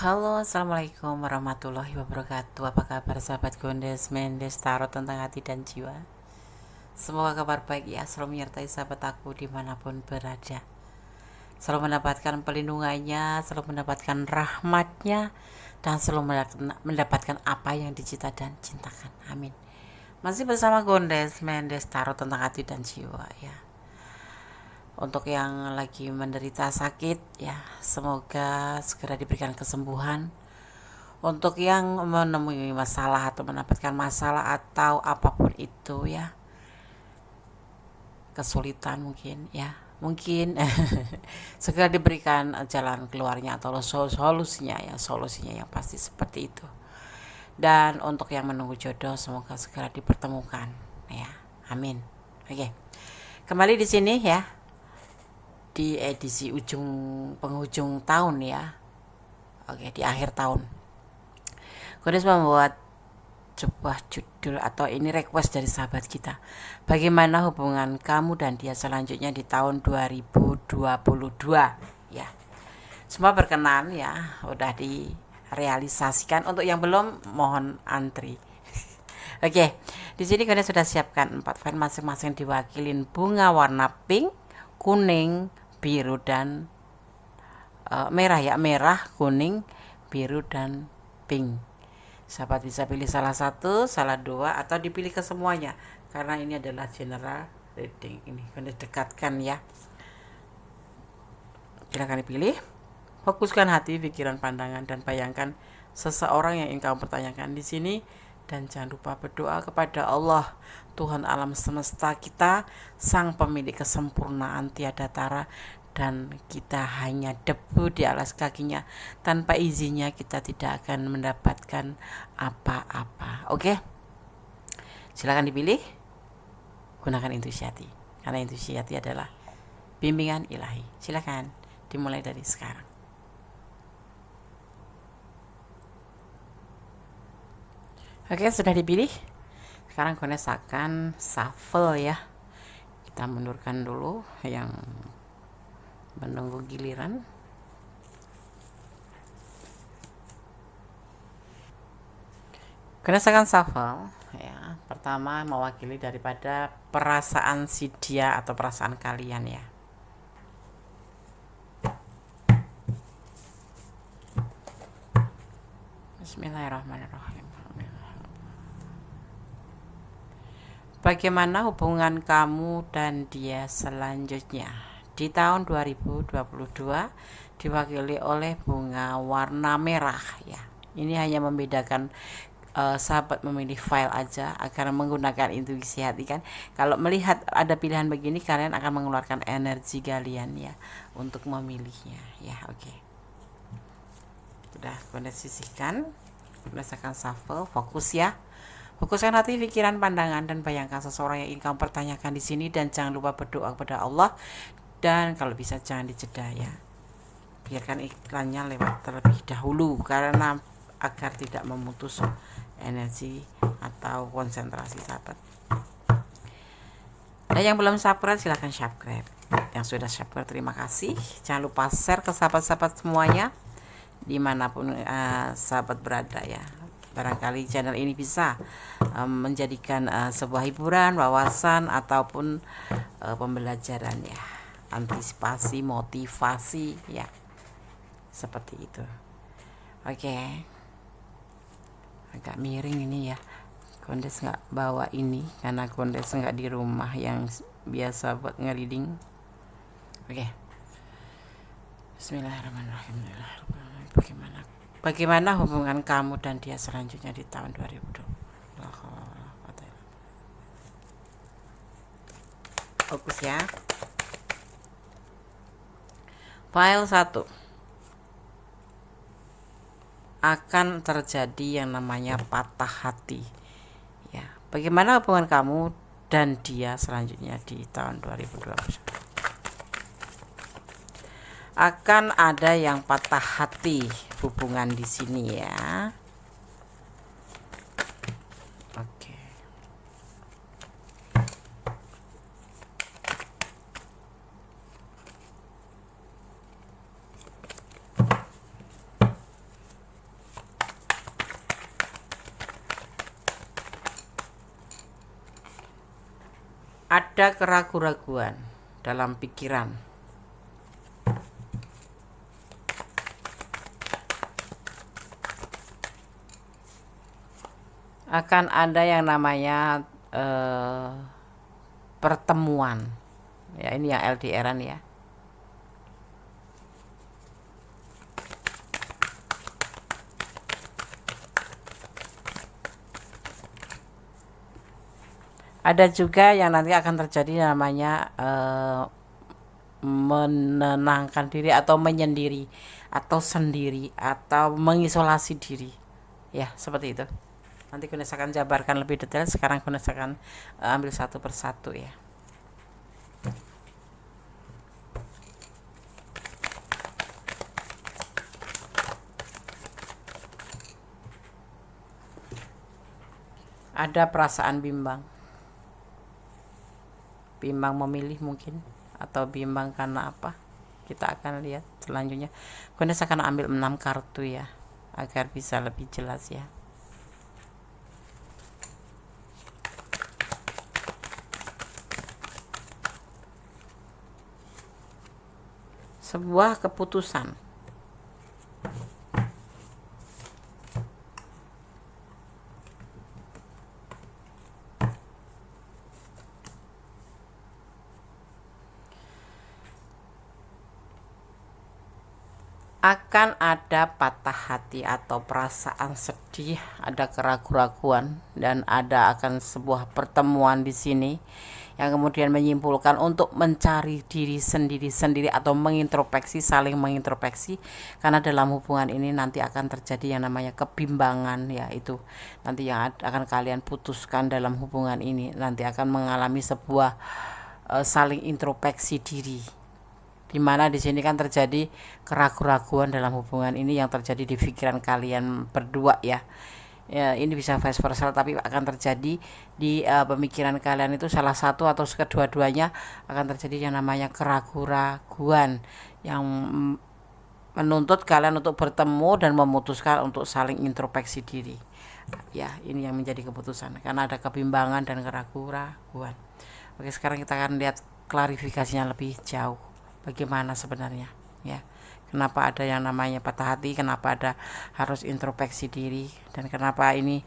Halo, assalamualaikum warahmatullahi wabarakatuh. Apa kabar sahabat Gondes Mendes Tarot tentang hati dan jiwa? Semoga kabar baik ya selalu menyertai sahabat aku dimanapun berada. Selalu mendapatkan pelindungannya, selalu mendapatkan rahmatnya, dan selalu mendapatkan apa yang dicita dan cintakan. Amin. Masih bersama Gondes Mendes Tarot tentang hati dan jiwa ya. Untuk yang lagi menderita sakit ya, semoga segera diberikan kesembuhan. Untuk yang menemui masalah atau mendapatkan masalah atau apapun itu ya, kesulitan mungkin ya, mungkin segera diberikan jalan keluarnya atau solusinya yang pasti seperti itu. Dan untuk yang menunggu jodoh semoga segera dipertemukan ya, amin. Oke, kembali di sini ya, di edisi penghujung tahun ya. Oke, di akhir tahun Kodes membuat sebuah judul atau ini request dari sahabat kita. Bagaimana hubungan kamu dan dia selanjutnya di tahun 2022 ya. Semua berkenan ya, udah direalisasikan. Untuk yang belum mohon antri. Oke, di sini kalian sudah siapkan 4 file masing-masing diwakilin bunga warna pink, kuning, biru dan merah ya, merah, kuning, biru dan pink. Sahabat bisa pilih salah satu, salah dua, atau dipilih ke semuanya karena ini adalah general reading. Ini kalian dekatkan ya, silakan dipilih. Fokuskan hati, pikiran, pandangan, dan bayangkan seseorang yang ingin kamu pertanyakan di sini. Dan jangan lupa berdoa kepada Allah, Tuhan alam semesta kita, Sang pemilik kesempurnaan tiada tara, dan kita hanya debu di alas kakinya. Tanpa izinnya kita tidak akan mendapatkan apa-apa. Oke? Silakan dipilih. Gunakan intuisi hati, karena intuisi hati adalah bimbingan ilahi. Silakan dimulai dari sekarang. Oke, sudah dipilih. Sekarang Gones akan shuffle ya. Kita mundurkan dulu yang menunggu giliran. Gones akan shuffle ya. Pertama mewakili daripada perasaan si dia atau perasaan kalian ya. Bismillahirrahmanirrahim. Bagaimana hubungan kamu dan dia selanjutnya di tahun 2022 diwakili oleh bunga warna merah ya. Ini hanya membedakan sahabat memilih file aja agar menggunakan intuisi hati kan. Kalau melihat ada pilihan begini kalian akan mengeluarkan energi kalian ya untuk memilihnya ya. Oke. Sudah kalian sisihkan, berdasarkan shuffle, fokus ya. Fokuskan hati, pikiran, pandangan, dan bayangkan seseorang yang ingin kamu pertanyakan di sini. Dan jangan lupa berdoa kepada Allah. Dan kalau bisa jangan dijeda ya. Biarkan iklannya lewat terlebih dahulu karena agar tidak memutus energi atau konsentrasi sahabat. Dan yang belum subscribe silahkan subscribe. Yang sudah subscribe terima kasih. Jangan lupa share ke sahabat-sahabat semuanya dimanapun sahabat berada ya. Barangkali channel ini bisa menjadikan sebuah hiburan, wawasan ataupun pembelajaran ya, antisipasi, motivasi ya, seperti itu. Oke. Agak miring ini ya, Kondes nggak bawa ini karena Kondes nggak di rumah yang biasa buat ngereading. Oke. Bismillahirrahmanirrahim. Bagaimana hubungan kamu dan dia selanjutnya di tahun 2020? Fokus ya. File 1. Akan terjadi yang namanya patah hati. Ya, bagaimana hubungan kamu dan dia selanjutnya di tahun 2020? Akan ada yang patah hati hubungan di sini ya. Oke. ada keraguan-raguan dalam pikiran. Akan ada yang namanya pertemuan. Ya, ini yang LDR-an ya. Ada juga yang nanti akan terjadi namanya menenangkan diri atau menyendiri atau sendiri atau mengisolasi diri. Ya, seperti itu. Nanti Gunes akan jabarkan lebih detail. Sekarang Gunes akan ambil satu persatu ya. Ada perasaan bimbang. Bimbang memilih mungkin, atau bimbang karena apa? Kita akan lihat selanjutnya. Gunes akan ambil 6 kartu ya, agar bisa lebih jelas ya. Sebuah keputusan. Akan ada patah hati atau perasaan sedih, ada keraguan-raguan, dan ada akan sebuah pertemuan di sini yang kemudian menyimpulkan untuk mencari diri sendiri atau mengintrospeksi, saling mengintrospeksi, karena dalam hubungan ini nanti akan terjadi yang namanya kebimbangan ya. Itu nanti yang akan kalian putuskan dalam hubungan ini, nanti akan mengalami sebuah saling introspeksi diri, dimana di sini kan terjadi keraguan-raguan dalam hubungan ini yang terjadi di pikiran kalian berdua ya. Ya, ini bisa vice versa, tapi akan terjadi di pemikiran kalian itu salah satu atau kedua-duanya akan terjadi yang namanya keraguan-raguan yang menuntut kalian untuk bertemu dan memutuskan untuk saling introspeksi diri. Ya, ini yang menjadi keputusan karena ada kebimbangan dan keraguan-raguan. Oke, sekarang kita akan lihat klarifikasinya lebih jauh. Bagaimana sebenarnya ya? Kenapa ada yang namanya patah hati, kenapa ada harus introspeksi diri, dan kenapa ini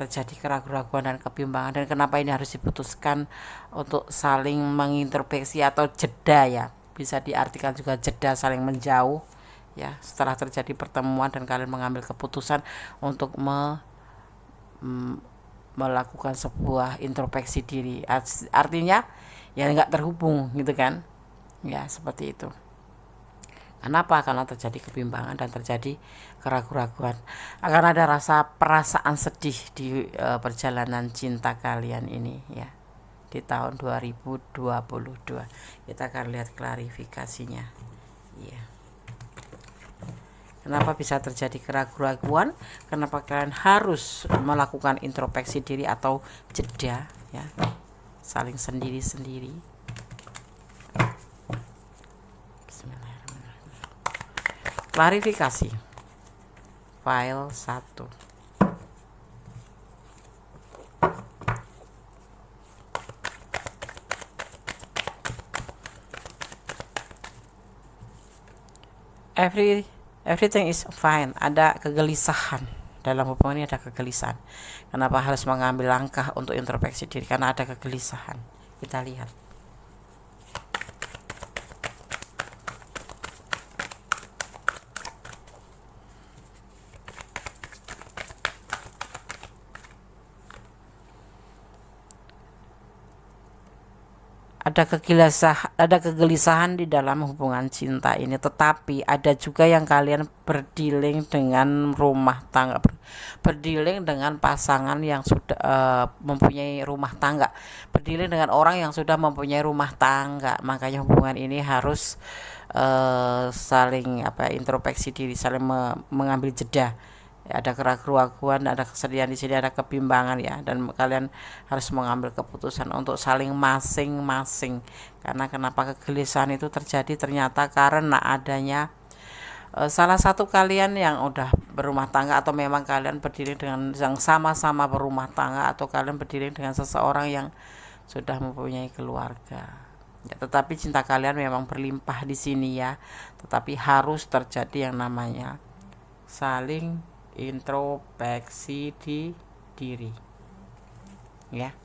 terjadi keraguan-raguan dan kebimbangan, dan kenapa ini harus diputuskan untuk saling mengintrospeksi atau jeda ya, bisa diartikan juga jeda, saling menjauh ya, setelah terjadi pertemuan dan kalian mengambil keputusan untuk melakukan sebuah introspeksi diri. Artinya ya nggak terhubung gitu kan ya, seperti itu. Kenapa? Karena terjadi kebimbangan dan terjadi keraguan-raguan. Akan ada perasaan sedih di perjalanan cinta kalian ini ya, di tahun 2022. Kita akan lihat klarifikasinya ya. Kenapa bisa terjadi keraguan-raguan? Kenapa kalian harus melakukan introspeksi diri atau jeda ya, saling sendiri-sendiri. Klarifikasi file 1. Everything is fine. Ada kegelisahan dalam hubungan ini, ada kegelisahan. Kenapa harus mengambil langkah untuk introspeksi diri? Karena ada kegelisahan. Kita lihat. Ada kegelisahan di dalam hubungan cinta ini, tetapi ada juga yang kalian berdealing dengan rumah tangga, berdealing dengan pasangan yang sudah mempunyai rumah tangga, berdealing dengan orang yang sudah mempunyai rumah tangga. Makanya hubungan ini harus saling introspeksi diri, saling mengambil jeda. Ada keraguan-raguan, ada kesedihan di sini, ada kebimbangan ya, dan kalian harus mengambil keputusan untuk saling masing-masing. Karena kenapa kegelisahan itu terjadi? Ternyata karena adanya salah satu kalian yang udah berumah tangga, atau memang kalian berdiri dengan yang sama-sama berumah tangga, atau kalian berdiri dengan seseorang yang sudah mempunyai keluarga. Ya, tetapi cinta kalian memang berlimpah di sini ya. Tetapi harus terjadi yang namanya saling introspeksi di diri, ya.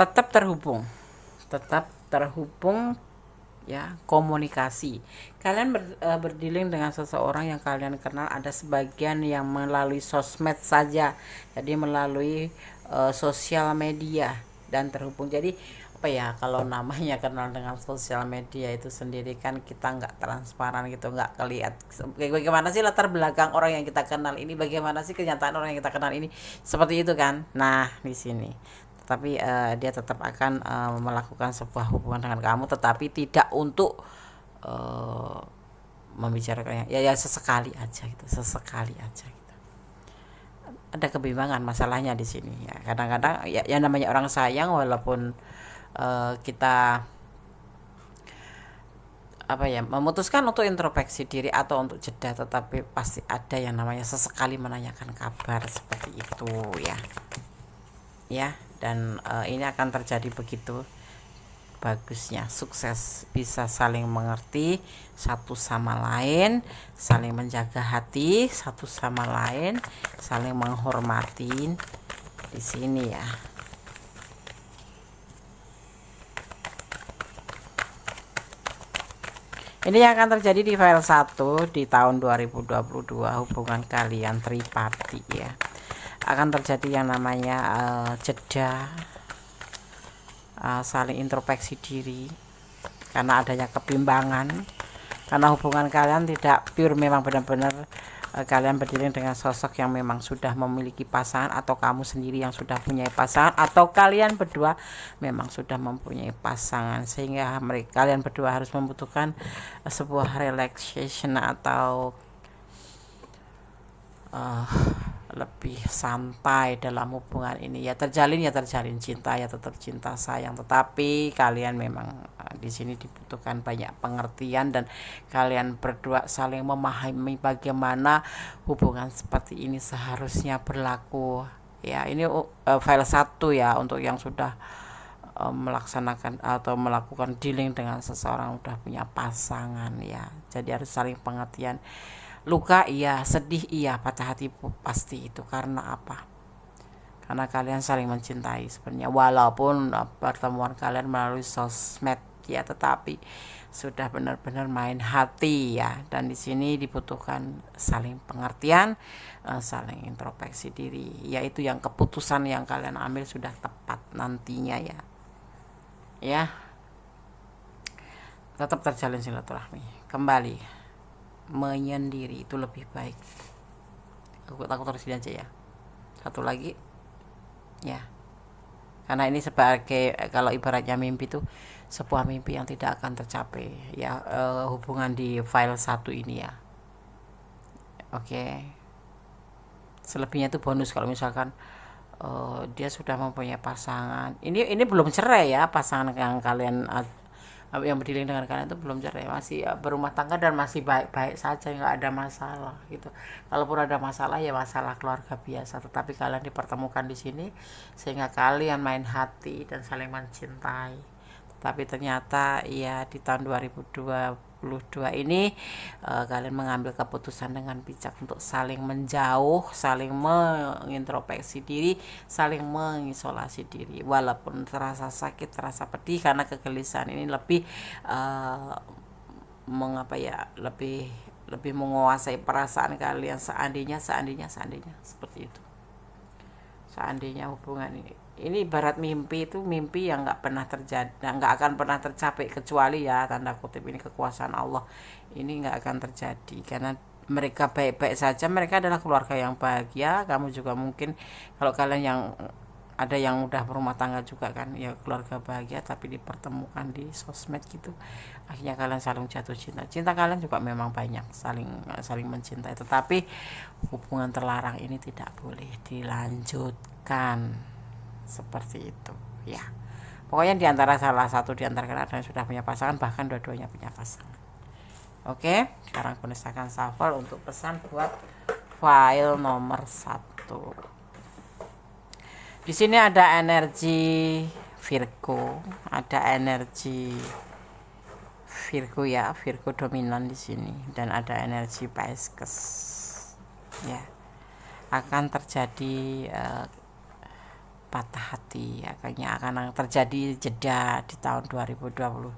Tetap terhubung ya, komunikasi. Kalian berdealing dengan seseorang yang kalian kenal, ada sebagian yang melalui sosmed saja, jadi melalui sosial media dan terhubung. Jadi apa ya, kalau namanya kenal dengan sosial media itu sendiri kan kita nggak transparan gitu, nggak kelihat bagaimana sih latar belakang orang yang kita kenal ini, bagaimana sih kenyataan orang yang kita kenal ini, seperti itu kan. Nah di sini tetapi dia tetap akan melakukan sebuah hubungan dengan kamu, tetapi tidak untuk uh, membicarakannya, ya ya sesekali aja gitu, sesekali aja gitu. Ada kebimbangan masalahnya di sini ya, kadang-kadang ya, ya namanya orang sayang, walaupun kita apa ya, memutuskan untuk introspeksi diri atau untuk jeda, tetapi pasti ada yang namanya sesekali menanyakan kabar seperti itu ya. Ya, dan ini akan terjadi begitu bagusnya sukses, bisa saling mengerti satu sama lain, saling menjaga hati satu sama lain, saling menghormati di sini ya. Ini yang akan terjadi di file 1 di tahun 2022, hubungan kalian tripati ya. Akan terjadi yang namanya jeda, saling introspeksi diri karena adanya kebimbangan, karena hubungan kalian tidak pure, memang benar-benar kalian berdiri dengan sosok yang memang sudah memiliki pasangan, atau kamu sendiri yang sudah punya pasangan, atau kalian berdua memang sudah mempunyai pasangan, sehingga kalian berdua harus membutuhkan sebuah relaxation atau lebih santai dalam hubungan ini. Ya terjalin cinta, ya tetap cinta sayang, tetapi kalian memang di sini dibutuhkan banyak pengertian dan kalian berdua saling memahami bagaimana hubungan seperti ini seharusnya berlaku. Ya, ini file 1 ya untuk yang sudah melaksanakan atau melakukan dealing dengan seseorang udah punya pasangan ya. Jadi harus saling pengertian. Luka iya, sedih iya, patah hati pasti itu. Karena apa? Karena kalian saling mencintai sebenarnya, walaupun pertemuan kalian melalui sosmed ya, tetapi sudah benar-benar main hati ya. Dan di sini dibutuhkan saling pengertian, saling introspeksi diri, yaitu yang keputusan yang kalian ambil sudah tepat nantinya ya. Ya, tetap terjalin silaturahmi kembali, menyendiri itu lebih baik. Aku terus aja ya. Satu lagi ya, karena ini sebagai kalau ibaratnya mimpi itu sebuah mimpi yang tidak akan tercapai ya, hubungan di file 1 ini ya. Oke, selebihnya itu bonus kalau misalkan dia sudah mempunyai pasangan. Ini belum cerai ya, pasangan yang kalian yang berdiri dengan kalian itu belum cerai, masih berumah tangga dan masih baik-baik saja, nggak ada masalah gitu. Kalaupun ada masalah ya masalah keluarga biasa, tetapi kalian dipertemukan di sini sehingga kalian main hati dan saling mencintai. Tapi ternyata ya di tahun 2022 ini kalian mengambil keputusan dengan bijak untuk saling menjauh, saling mengintrospeksi diri, saling mengisolasi diri. Walaupun terasa sakit, terasa pedih karena kegelisahan ini lebih lebih menguasai perasaan kalian. Seandainya seperti itu. Seandainya hubungan ini ibarat mimpi, itu mimpi yang nggak pernah terjadi, nggak akan pernah tercapai, kecuali ya tanda kutip ini kekuasaan Allah, ini nggak akan terjadi karena mereka baik-baik saja, mereka adalah keluarga yang bahagia. Kamu juga mungkin kalau kalian yang ada yang udah berumah tangga juga kan ya, keluarga bahagia, tapi dipertemukan di sosmed gitu, akhirnya kalian saling jatuh cinta kalian juga memang banyak saling mencintai, tetapi hubungan terlarang ini tidak boleh dilanjutkan seperti itu ya. Pokoknya diantara salah satu diantara kalian sudah punya pasangan, bahkan dua-duanya punya pasangan. Oke, sekarang aku akan shuffle untuk pesan buat file nomor 1. Di sini ada energi Virgo, ada energi Virgo ya, Virgo dominan di sini, dan ada energi Pisces. Ya, akan terjadi patah hati, akan terjadi jeda di tahun 2022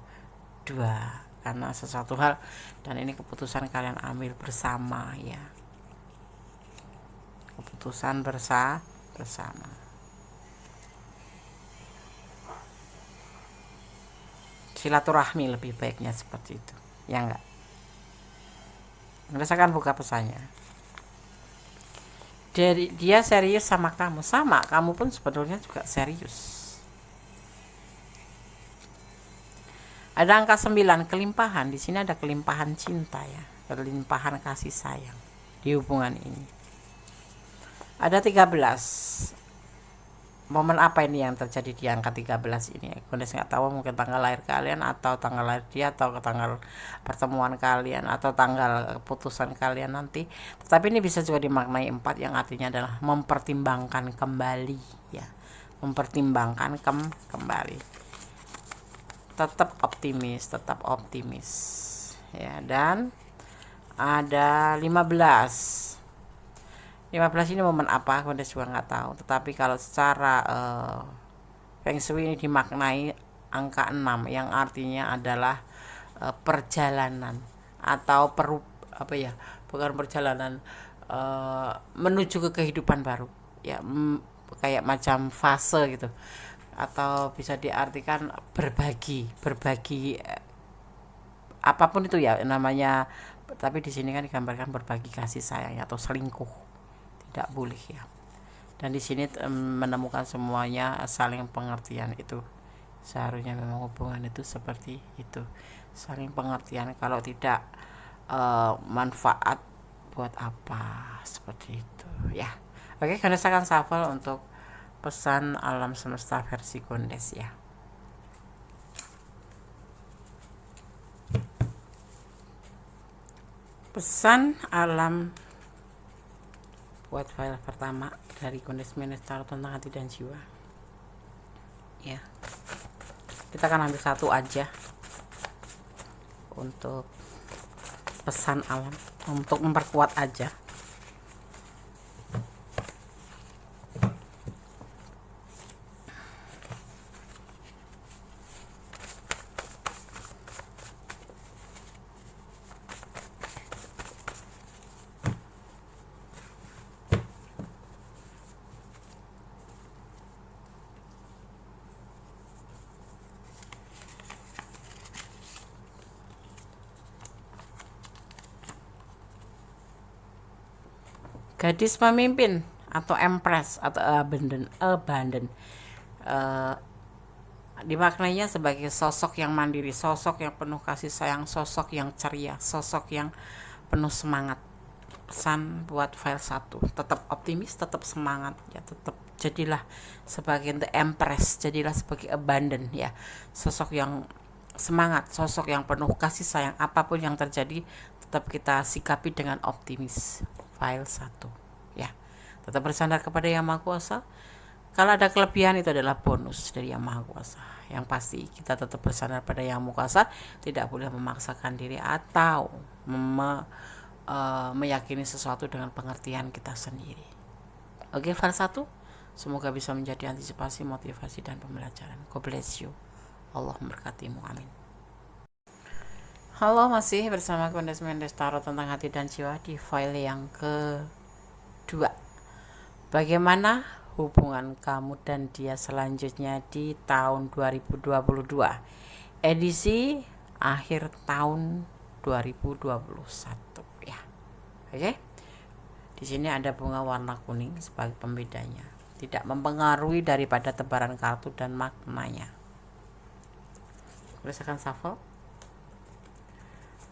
karena sesuatu hal, dan ini keputusan kalian ambil bersama ya, keputusan bersama. Silaturahmi lebih baiknya seperti itu ya, enggak? Merasakan buka pesannya. Dia serius sama kamu pun sebetulnya juga serius. Ada angka 9, kelimpahan. Di sini ada kelimpahan cinta ya, kelimpahan kasih sayang di hubungan ini. Ada 13. Momen apa ini yang terjadi di angka 13 ini? Aku nggak tahu, mungkin tanggal lahir kalian, atau tanggal lahir dia, atau tanggal pertemuan kalian, atau tanggal keputusan kalian nanti. Tetapi ini bisa juga dimaknai 4, yang artinya adalah mempertimbangkan kembali ya, mempertimbangkan kembali. Tetap optimis ya. Dan ada 15 ini momen apa aku juga nggak tahu, tetapi kalau secara Feng Shui ini dimaknai angka 6, yang artinya adalah perjalanan atau bukan perjalanan, menuju ke kehidupan baru ya, kayak macam fase gitu, atau bisa diartikan berbagi apapun itu ya namanya. Tapi di sini kan digambarkan berbagi kasih sayang atau selingkuh, tidak boleh ya. Dan di sini menemukan semuanya saling pengertian, itu seharusnya memang hubungan itu seperti itu, saling pengertian. Kalau tidak manfaat buat apa, seperti itu ya. Oke, Gondes akan shuffle untuk pesan alam semesta versi Gondes ya. Pesan alam buat file pertama dari Gondes Manage Tarot tentang hati dan jiwa. Ya. Kita akan ambil satu aja untuk pesan alam, untuk memperkuat aja. Gadis pemimpin atau empress atau abandon dimaknainya sebagai sosok yang mandiri, sosok yang penuh kasih sayang, sosok yang ceria, sosok yang penuh semangat. Pesan buat file 1, tetap optimis, tetap semangat ya, tetap jadilah sebagai the empress, jadilah sebagai abandon ya, sosok yang semangat, sosok yang penuh kasih sayang. Apapun yang terjadi tetap kita sikapi dengan optimis. File 1 ya, tetap bersandar kepada Yang Maha Kuasa. Kalau ada kelebihan itu adalah bonus dari Yang Maha Kuasa. Yang pasti kita tetap bersandar pada Yang Maha Kuasa, tidak boleh memaksakan diri atau meyakini sesuatu dengan pengertian kita sendiri. Oke, file 1 semoga bisa menjadi antisipasi, motivasi, dan pembelajaran. God bless you. Allah memberkatimu, amin. Halo, masih bersama Gondes Manage Tarot tentang hati dan jiwa di file yang kedua. Bagaimana hubungan kamu dan dia selanjutnya di tahun 2022, edisi akhir tahun 2021 ya. Oke. Di sini ada bunga warna kuning sebagai pembedanya. Tidak mempengaruhi daripada tebaran kartu dan maknanya. Berdasarkan shuffle.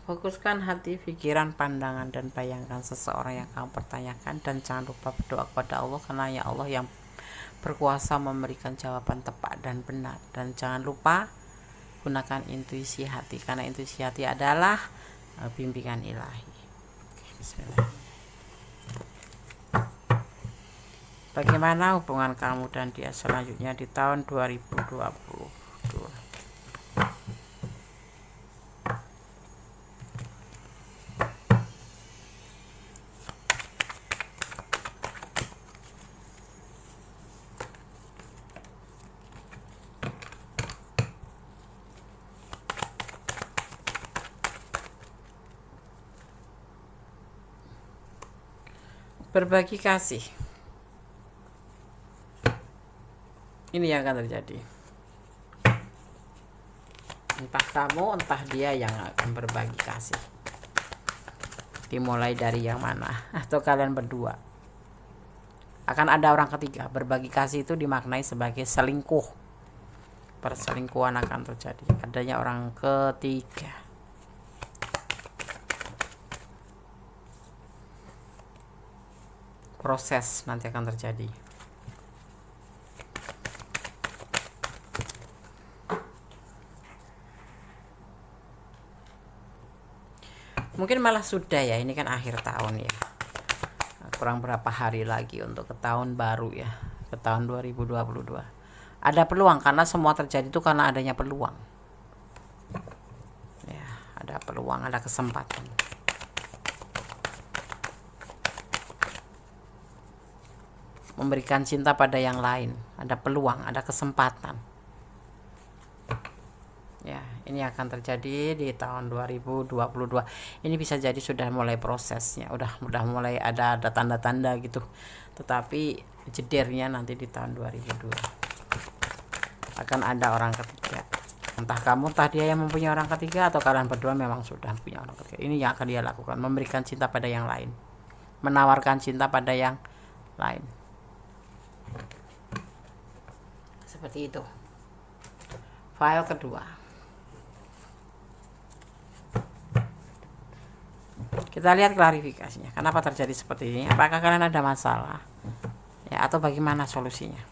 Fokuskan hati, pikiran, pandangan, dan bayangkan seseorang yang kamu pertanyakan, dan jangan lupa berdoa kepada Allah, karena ya Allah yang berkuasa memberikan jawaban tepat dan benar. Dan jangan lupa gunakan intuisi hati, karena intuisi hati adalah bimbingan ilahi. Oke, bismillah. Bagaimana hubungan kamu dan dia selanjutnya di tahun 2022? Berbagi kasih. Ini yang akan terjadi. Entah kamu, entah dia yang akan berbagi kasih. Dimulai dari yang mana? Atau kalian berdua. Akan ada orang ketiga. Berbagi kasih itu dimaknai sebagai selingkuh. Perselingkuhan akan terjadi. Adanya orang ketiga. Proses nanti akan terjadi. Mungkin malah sudah ya, ini kan akhir tahun ya. Kurang berapa hari lagi untuk ke tahun baru ya, ke tahun 2022. Ada peluang, karena semua terjadi itu karena adanya peluang. Ya, ada peluang, ada kesempatan. Memberikan cinta pada yang lain, ada peluang, ada kesempatan. Ya, ini akan terjadi di tahun 2022. Ini bisa jadi sudah mulai prosesnya, udah mulai ada tanda-tanda gitu. Tetapi jedernya nanti di tahun 2022 akan ada orang ketiga. Entah kamu, entah dia yang mempunyai orang ketiga, atau kalian berdua memang sudah punya orang ketiga. Ini yang akan dia lakukan, memberikan cinta pada yang lain, menawarkan cinta pada yang lain. Seperti itu. File kedua. Kita lihat klarifikasinya. Kenapa terjadi seperti ini? Apakah kalian ada masalah? atau bagaimana solusinya?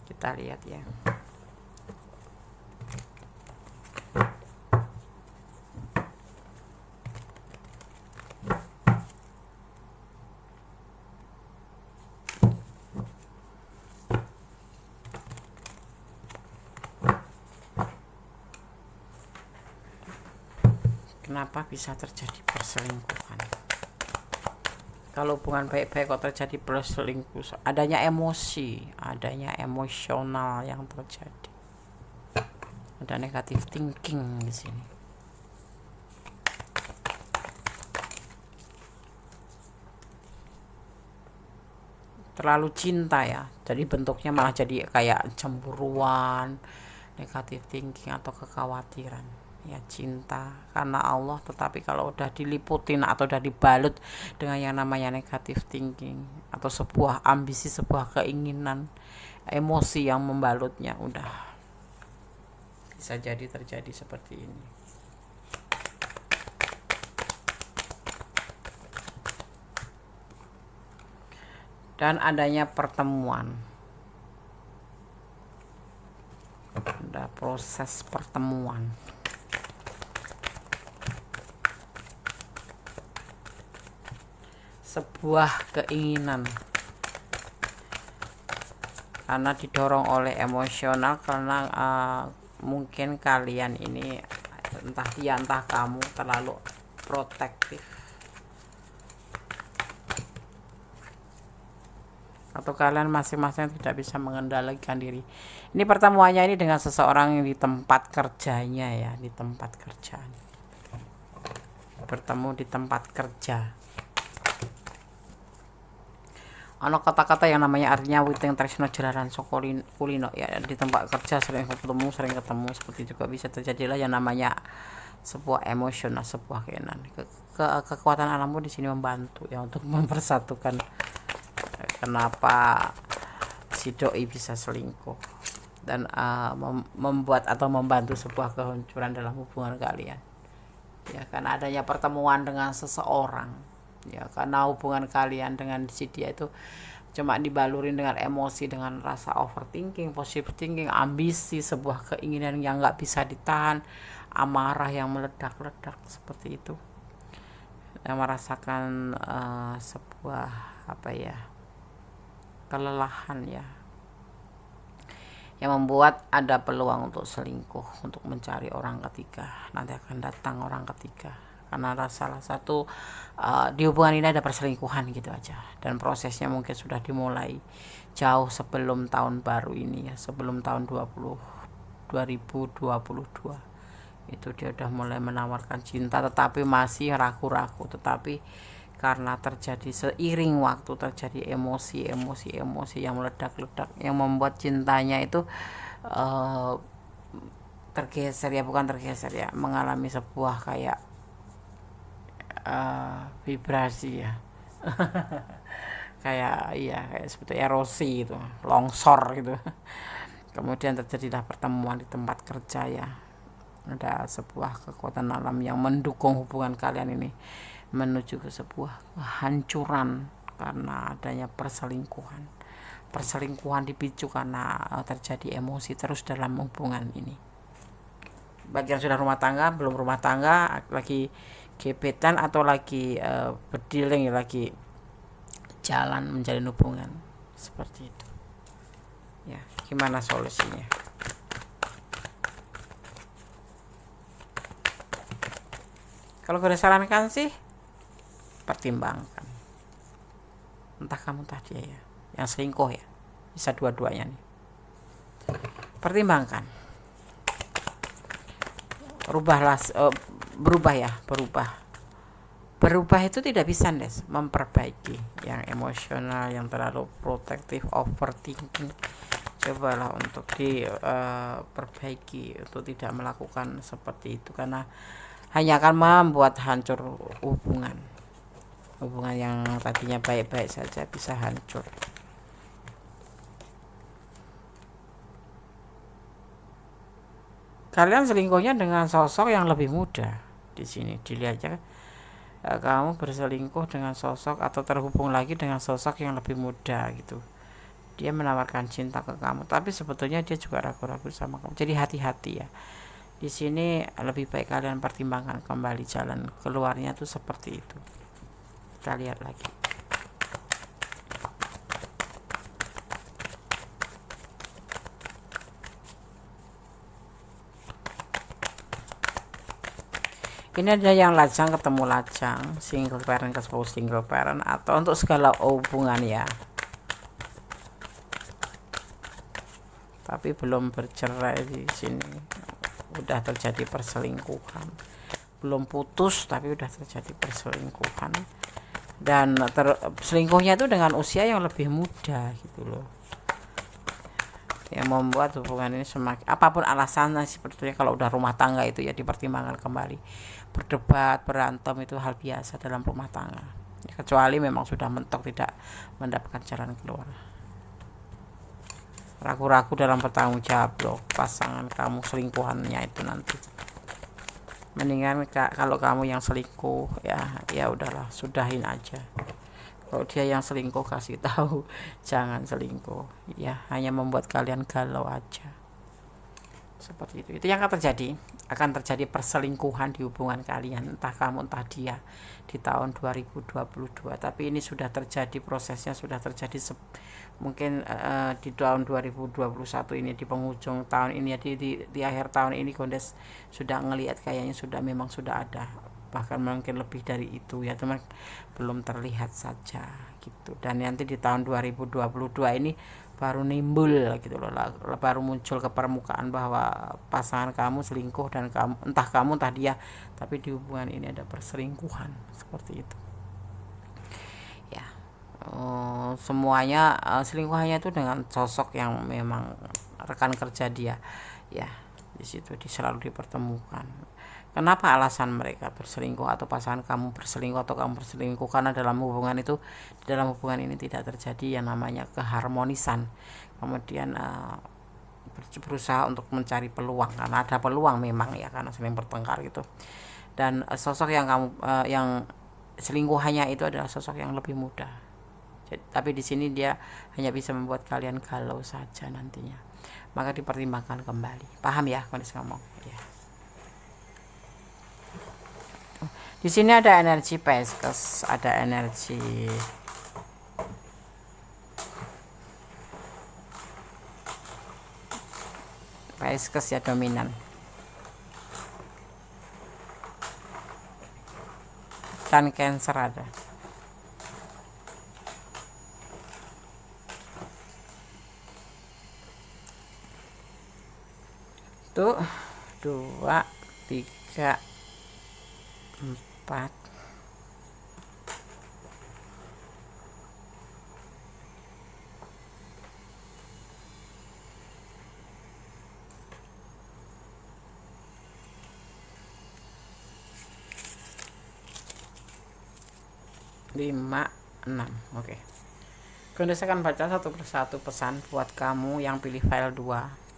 Kita lihat ya. Kenapa bisa terjadi perselingkuhan? Kalau hubungan baik-baik kok terjadi perselingkuhan? Adanya emosi, adanya emosional yang terjadi. Ada negatif thinking di sini. Terlalu cinta ya, jadi bentuknya malah jadi kayak cemburuan, negatif thinking atau kekhawatiran. Ya cinta karena Allah, tetapi kalau udah diliputin atau udah dibalut dengan yang namanya negatif thinking atau sebuah ambisi, sebuah keinginan, emosi yang membalutnya, udah bisa jadi terjadi seperti ini. Dan adanya pertemuan, ada proses pertemuan. Sebuah keinginan karena didorong oleh emosional, karena mungkin kalian ini, entah dia entah kamu, terlalu protektif atau kalian masing-masing tidak bisa mengendalikan diri. Ini pertemuannya ini dengan seseorang yang di tempat kerjanya ya, di tempat kerjaan, bertemu di tempat kerja. Ono kata-kata yang namanya artinya witing tresno jelaran kulino ya, di tempat kerja sering ketemu seperti juga bisa terjadilah yang namanya sebuah emosional, sebuah keinginan. Kekuatan alammu di sini membantu ya untuk mempersatukan kenapa si doi bisa selingkuh dan membuat atau membantu sebuah kehancuran dalam hubungan kalian ya, karena adanya pertemuan dengan seseorang ya, karena hubungan kalian dengan si dia itu cuma dibalurin dengan emosi, dengan rasa overthinking, positive thinking, ambisi, sebuah keinginan yang nggak bisa ditahan, amarah yang meledak-ledak seperti itu, yang merasakan sebuah apa ya, kelelahan ya, yang membuat ada peluang untuk selingkuh, untuk mencari orang ketiga. Nanti akan datang orang ketiga karena salah satu di hubungan ini ada perselingkuhan gitu aja, dan prosesnya mungkin sudah dimulai jauh sebelum tahun baru ini ya, sebelum tahun 2022 itu dia udah mulai menawarkan cinta, tetapi masih ragu-ragu, tetapi karena terjadi seiring waktu terjadi emosi yang meledak-ledak yang membuat cintanya itu tergeser ya, bukan tergeser ya, mengalami sebuah kayak vibrasi ya kayak seperti erosi itu, longsor gitu. Kemudian terjadilah pertemuan di tempat kerja ya, ada sebuah kekuatan alam yang mendukung hubungan kalian ini menuju ke sebuah kehancuran karena adanya perselingkuhan dipicu karena terjadi emosi terus dalam hubungan ini. Bagi yang sudah rumah tangga, belum rumah tangga, lagi gebetan atau lagi berdiling, lagi jalan menjalin hubungan seperti itu ya, gimana solusinya? Kalau gue sarankan sih, pertimbangkan, entah kamu entah dia ya, yang selingkuh ya, bisa dua-duanya nih, pertimbangkan, berubah itu tidak bisa Des, memperbaiki yang emosional, yang terlalu protektif, overthinking, cobalah untuk diperbaiki untuk tidak melakukan seperti itu, karena hanya akan membuat hancur hubungan yang tadinya baik-baik saja bisa hancur. Kalian selingkuhnya dengan sosok yang lebih muda di sini, dilihat ya, kamu berselingkuh dengan sosok atau terhubung lagi dengan sosok yang lebih muda gitu. Dia menawarkan cinta ke kamu, tapi sebetulnya dia juga ragu-ragu sama kamu. Jadi hati-hati ya. Di sini lebih baik kalian pertimbangkan kembali jalan keluarnya tuh seperti itu. Kita lihat lagi. Ini ada yang lajang ketemu lajang, single parent ketemu single parent, atau untuk segala hubungan ya. Tapi belum bercerai di sini. Udah terjadi perselingkuhan. Belum putus tapi udah terjadi perselingkuhan. Dan selingkuhnya itu dengan usia yang lebih muda gitu loh. Yang membuat hubungan ini semakin, apapun alasannya sebetulnya kalau udah rumah tangga itu ya dipertimbangkan kembali. Berdebat, berantem itu hal biasa dalam rumah tangga ya, kecuali memang sudah mentok tidak mendapatkan jalan keluar. Ragu-ragu dalam bertanggung jawab loh pasangan kamu selingkuhannya itu nanti. Mendingan kalau kamu yang selingkuh ya udahlah, sudahin aja. Kalau dia yang selingkuh kasih tahu jangan selingkuh ya, hanya membuat kalian galau aja. Seperti itu yang akan terjadi perselingkuhan di hubungan kalian, entah kamu entah dia, di tahun 2022. Tapi ini sudah terjadi, prosesnya sudah terjadi mungkin di tahun 2021 ini, di penghujung tahun ini ya, di akhir tahun ini Gondes sudah ngelihat kayaknya memang sudah ada, bahkan mungkin lebih dari itu ya, teman, belum terlihat saja gitu. Dan nanti di tahun 2022 ini baru nimbul gitu loh, baru muncul ke permukaan bahwa pasangan kamu selingkuh, dan entah kamu entah dia, tapi di hubungan ini ada perselingkuhan seperti itu ya. Semuanya selingkuhannya itu dengan sosok yang memang rekan kerja dia ya, di situ selalu dipertemukan. Kenapa alasan mereka berselingkuh atau pasangan kamu berselingkuh atau kamu berselingkuh? Karena dalam hubungan ini tidak terjadi yang namanya keharmonisan. Kemudian berusaha untuk mencari peluang, karena ada peluang memang ya, karena sering bertengkar gitu. Dan sosok yang yang selingkuhannya itu adalah sosok yang lebih muda. Tapi di sini dia hanya bisa membuat kalian galau saja nantinya. Maka dipertimbangkan kembali. Paham ya, Kondis ngomong ya. Di sini ada energi Pisces, ada energi Pisces ya, dominan. Dan Cancer ada. Tuh 2, 3, 4, 5, 6. Oke. Gondes akan baca satu persatu pesan buat kamu yang pilih file 2.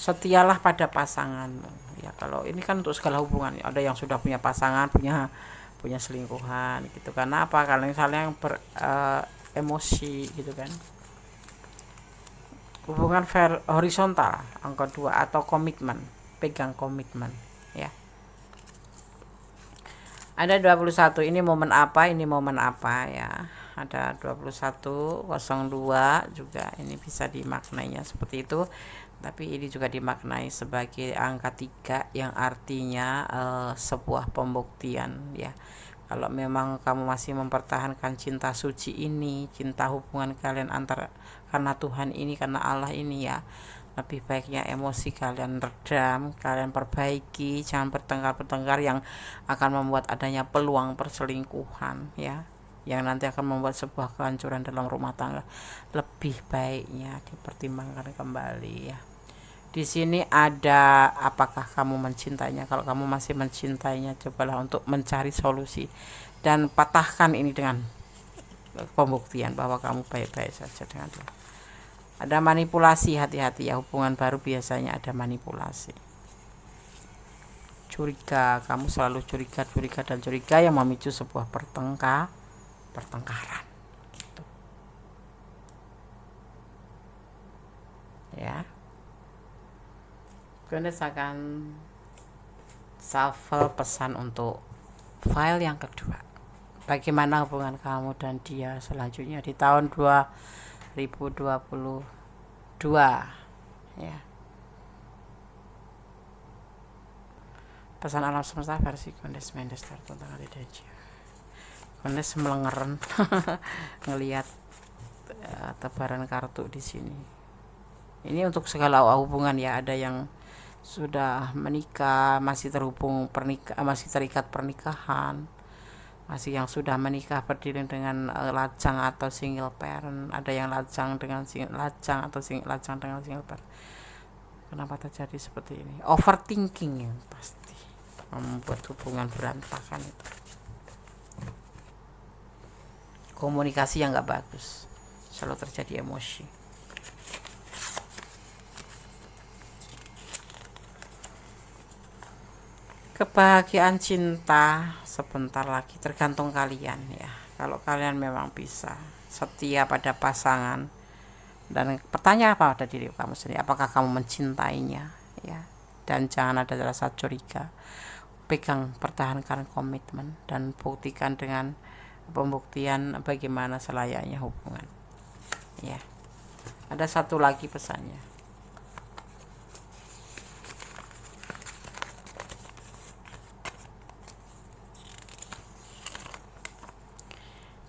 Setialah pada pasanganmu ya. Kalau ini kan untuk segala hubungan, ada yang sudah punya pasangan, punya selingkuhan gitu. Karena apa? Kalian saling emosi gitu kan. Hubungan horizontal angka 2 atau komitmen, pegang komitmen ya. Ada 21, ini momen apa ya. Ada 2102 juga, ini bisa dimaknainya seperti itu. Tapi ini juga dimaknai sebagai angka 3 yang artinya sebuah pembuktian ya. Kalau memang kamu masih mempertahankan cinta suci ini, cinta hubungan kalian karena Tuhan ini, karena Allah ini ya, lebih baiknya emosi kalian redam, kalian perbaiki, jangan bertengkar yang akan membuat adanya peluang perselingkuhan ya, yang nanti akan membuat sebuah kehancuran dalam rumah tangga. Lebih baiknya dipertimbangkan kembali ya. Di sini ada apakah kamu mencintainya. Kalau kamu masih mencintainya, cobalah untuk mencari solusi dan patahkan ini dengan pembuktian bahwa kamu baik-baik saja dengan dia. Ada manipulasi, hati-hati ya, hubungan baru biasanya ada manipulasi. curiga, kamu selalu curiga dan curiga yang memicu sebuah pertengkaran gitu. Ya, Gones akan shuffle pesan untuk file yang kedua. Bagaimana hubungan kamu dan dia selanjutnya di tahun 2022 ya. Pesan alam semesta versi Gones Mendes tentang Lideja. Gones melengeren ngelihat tebaran kartu di sini. Ini untuk segala hubungan ya, ada yang sudah menikah, masih terikat pernikahan, masih yang sudah menikah berdiri dengan lajang atau single parent, ada yang lajang dengan lajang dengan single parent. Kenapa terjadi seperti ini? Overthinking yang pasti membuat hubungan berantakan itu. Komunikasi yang nggak bagus, selalu terjadi emosi. Kebahagiaan cinta sebentar lagi, tergantung kalian ya. Kalau kalian memang bisa setia pada pasangan, dan bertanya pada diri kamu sendiri, apakah kamu mencintainya ya, dan jangan ada rasa curiga. Pegang, pertahankan komitmen dan buktikan dengan pembuktian bagaimana selayaknya hubungan ya. Ada satu lagi pesannya.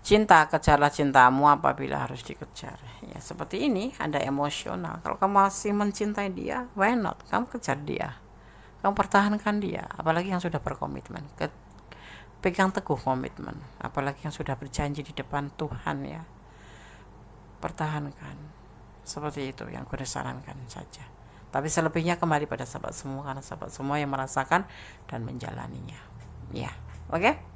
Cinta, kejarlah cintamu apabila harus dikejar ya. Seperti ini, ada emosional. Kalau kamu masih mencintai dia, why not, kamu kejar dia, kamu pertahankan dia. Apalagi yang sudah berkomitmen, pegang teguh komitmen. Apalagi yang sudah berjanji di depan Tuhan ya, pertahankan. Seperti itu yang gue sarankan saja. Tapi selebihnya kembali pada sahabat semua, karena sahabat semua yang merasakan dan menjalaninya ya. Oke?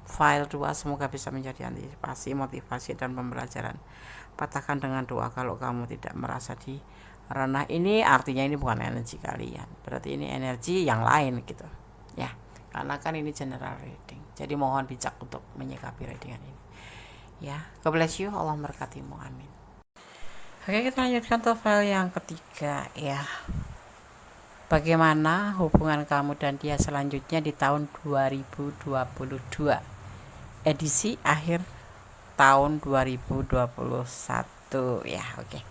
File 2 semoga bisa menjadi antisipasi, motivasi, dan pembelajaran. Patahkan dengan doa kalau kamu tidak merasa di ranah ini, artinya ini bukan energi kalian, berarti ini energi yang lain gitu ya, karena kan ini general reading. Jadi mohon bijak untuk menyikapi readingan ini ya. God bless you, Allah memberkatimu, amin. Oke, kita lanjutkan ke file yang ketiga ya. Bagaimana hubungan kamu dan dia selanjutnya di tahun 2022, edisi akhir tahun 2021 ya. Oke.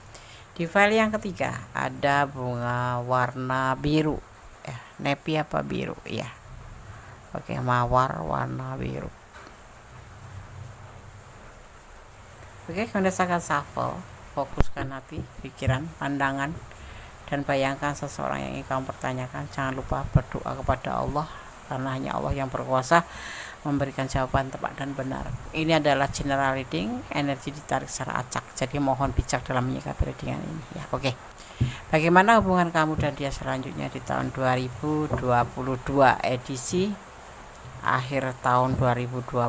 Di file yang ketiga ada bunga warna biru ya, nepi apa biru ya. Oke, mawar warna biru. Oke, kemudian akan shuffle, fokuskan hati, pikiran, pandangan, dan bayangkan seseorang yang ingin kamu pertanyakan. Jangan lupa berdoa kepada Allah, karena hanya Allah yang berkuasa memberikan jawaban tepat dan benar. Ini adalah general reading, energi ditarik secara acak, jadi mohon bijak dalam menyikapi readingan ini ya. Oke. Bagaimana hubungan kamu dan dia selanjutnya di tahun 2022, edisi akhir tahun 2021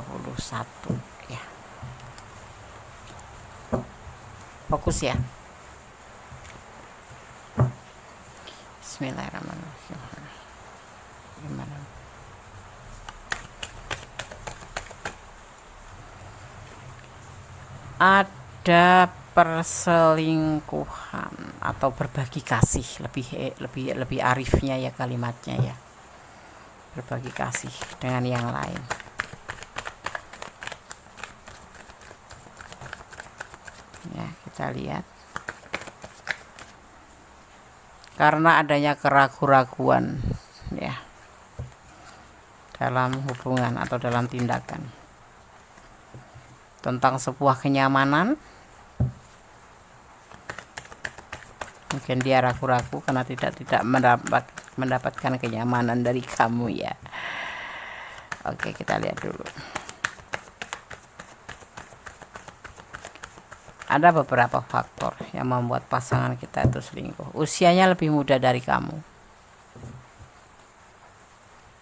ya. Fokus ya. Bismillahirrahmanirrahim. Gimana? Ada perselingkuhan atau berbagi kasih, lebih arifnya ya kalimatnya ya, berbagi kasih dengan yang lain. Ya, kita lihat, karena adanya keraguan-raguan ya dalam hubungan atau dalam tindakan tentang sebuah kenyamanan. Mungkin dia ragu-ragu karena tidak mendapatkan kenyamanan dari kamu ya. Oke, kita lihat dulu. Ada beberapa faktor yang membuat pasangan kita itu selingkuh. Usianya lebih muda dari kamu.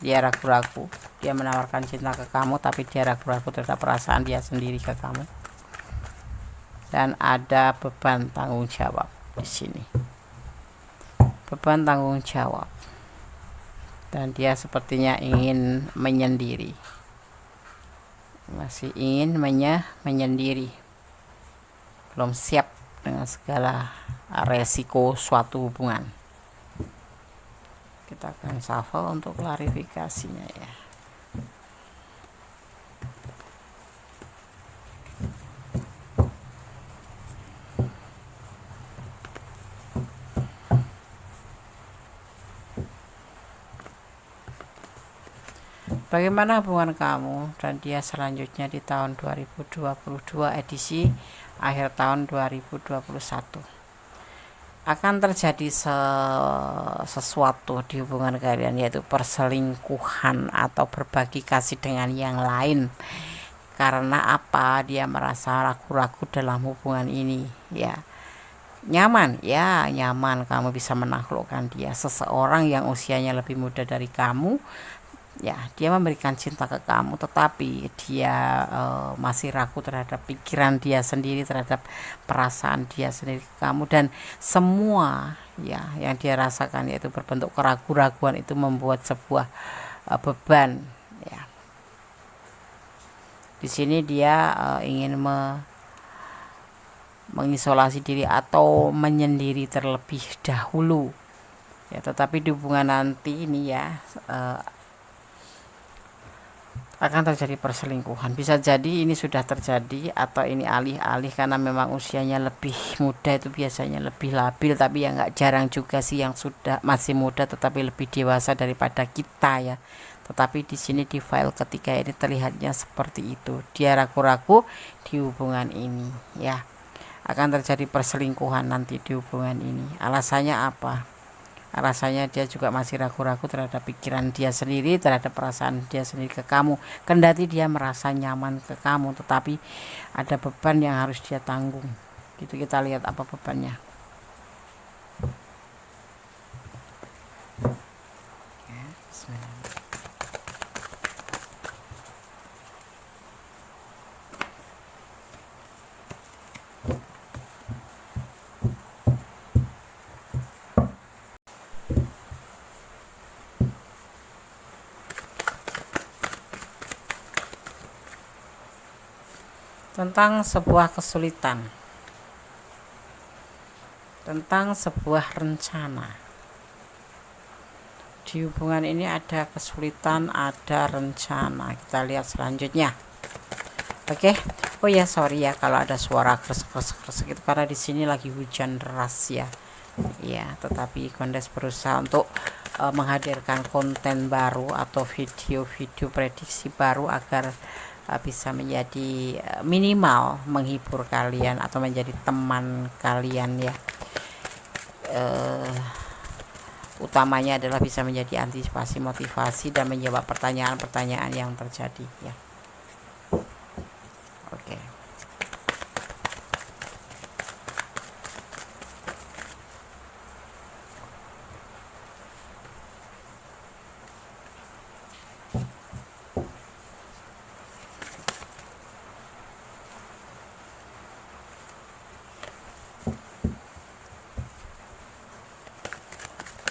Dia ragu-ragu, dia menawarkan cinta ke kamu, tapi dia ragu-ragu terhadap perasaan dia sendiri ke kamu. Dan ada beban tanggung jawab di sini. Beban tanggung jawab. dan dia sepertinya ingin menyendiri, masih ingin menyendiri, belum siap dengan segala resiko suatu hubungan. Kita akan shuffle untuk klarifikasinya ya. Bagaimana hubungan kamu dan dia selanjutnya di tahun 2022 edisi akhir tahun 2021? Akan terjadi sesuatu di hubungan kalian, yaitu perselingkuhan atau berbagi kasih dengan yang lain. Karena apa? Dia merasa ragu-ragu dalam hubungan ini ya. Nyaman ya, nyaman, kamu bisa menaklukkan dia. Seseorang yang usianya lebih muda dari kamu ya, dia memberikan cinta ke kamu, tetapi dia masih ragu terhadap pikiran dia sendiri, terhadap perasaan dia sendiri ke kamu, dan semua ya yang dia rasakan yaitu berbentuk keraguan-raguan itu membuat sebuah beban ya. Di sini dia ingin mengisolasi diri atau menyendiri terlebih dahulu ya, tetapi di hubungan nanti ini ya akan terjadi perselingkuhan. Bisa jadi ini sudah terjadi atau ini alih-alih, karena memang usianya lebih muda itu biasanya lebih labil, tapi ya nggak jarang juga sih yang sudah masih muda tetapi lebih dewasa daripada kita ya. Tetapi di sini di file ketiga ini terlihatnya seperti itu. Dia ragu-ragu di hubungan ini ya. Akan terjadi perselingkuhan nanti di hubungan ini. Alasannya apa? Rasanya dia juga masih ragu-ragu terhadap pikiran dia sendiri, terhadap perasaan dia sendiri ke kamu. Kendati dia merasa nyaman ke kamu, tetapi ada beban yang harus dia tanggung. Gitu, kita lihat apa bebannya. Bismillah. Tentang sebuah kesulitan, tentang sebuah rencana. Di hubungan ini ada kesulitan, ada rencana. Kita lihat selanjutnya. Oke. Oh ya, sorry ya kalau ada suara kresek-kresek itu, karena di sini lagi hujan deras ya. Ya, tetapi Kondes berusaha untuk menghadirkan konten baru atau video-video prediksi baru agar bisa menjadi minimal menghibur kalian atau menjadi teman kalian ya. Utamanya adalah bisa menjadi antisipasi, motivasi, dan menjawab pertanyaan-pertanyaan yang terjadi ya. Oke.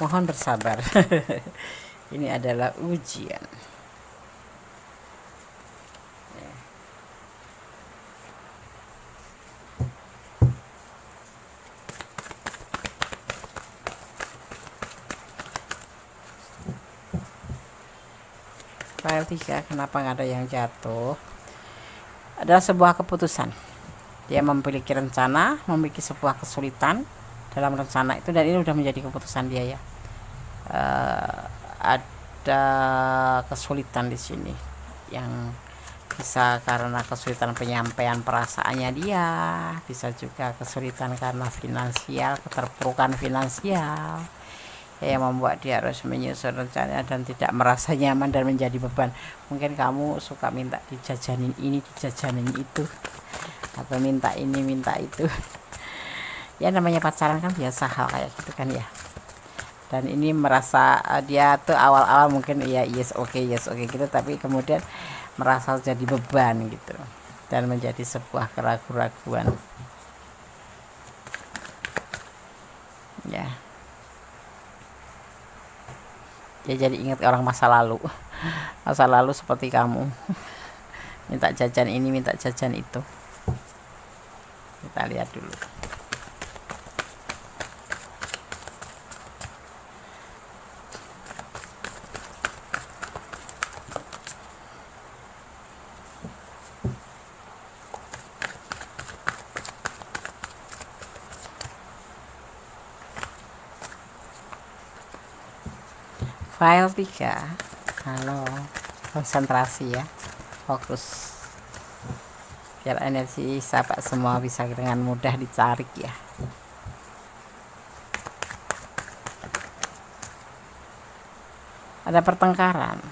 Mohon bersabar. Ini adalah ujian. File 3, kenapa nggak ada yang jatuh? Adalah sebuah keputusan. Dia memiliki rencana, memiliki sebuah kesulitan dalam rencana itu, dan ini sudah menjadi keputusan dia ya. Ada kesulitan di sini yang bisa karena kesulitan penyampaian perasaannya dia, bisa juga kesulitan karena finansial, keterpurukan finansial yang membuat dia harus menyusun rencana dan tidak merasa nyaman dan menjadi beban. Mungkin kamu suka minta dijajanin ini, dijajanin itu, atau minta ini, minta itu. Ya namanya pacaran kan biasa hal kayak gitu kan ya. Dan ini merasa dia tuh awal-awal mungkin ya yes oke gitu, tapi kemudian merasa jadi beban gitu dan menjadi sebuah keraguan-raguan ya. Dia jadi ingat orang masa lalu. Masa lalu seperti kamu. Minta jajan ini, minta jajan itu. Kita lihat dulu. File 3. Halo, konsentrasi ya, fokus, biar energi sahabat semua bisa dengan mudah dicari ya. Ada pertengkaran.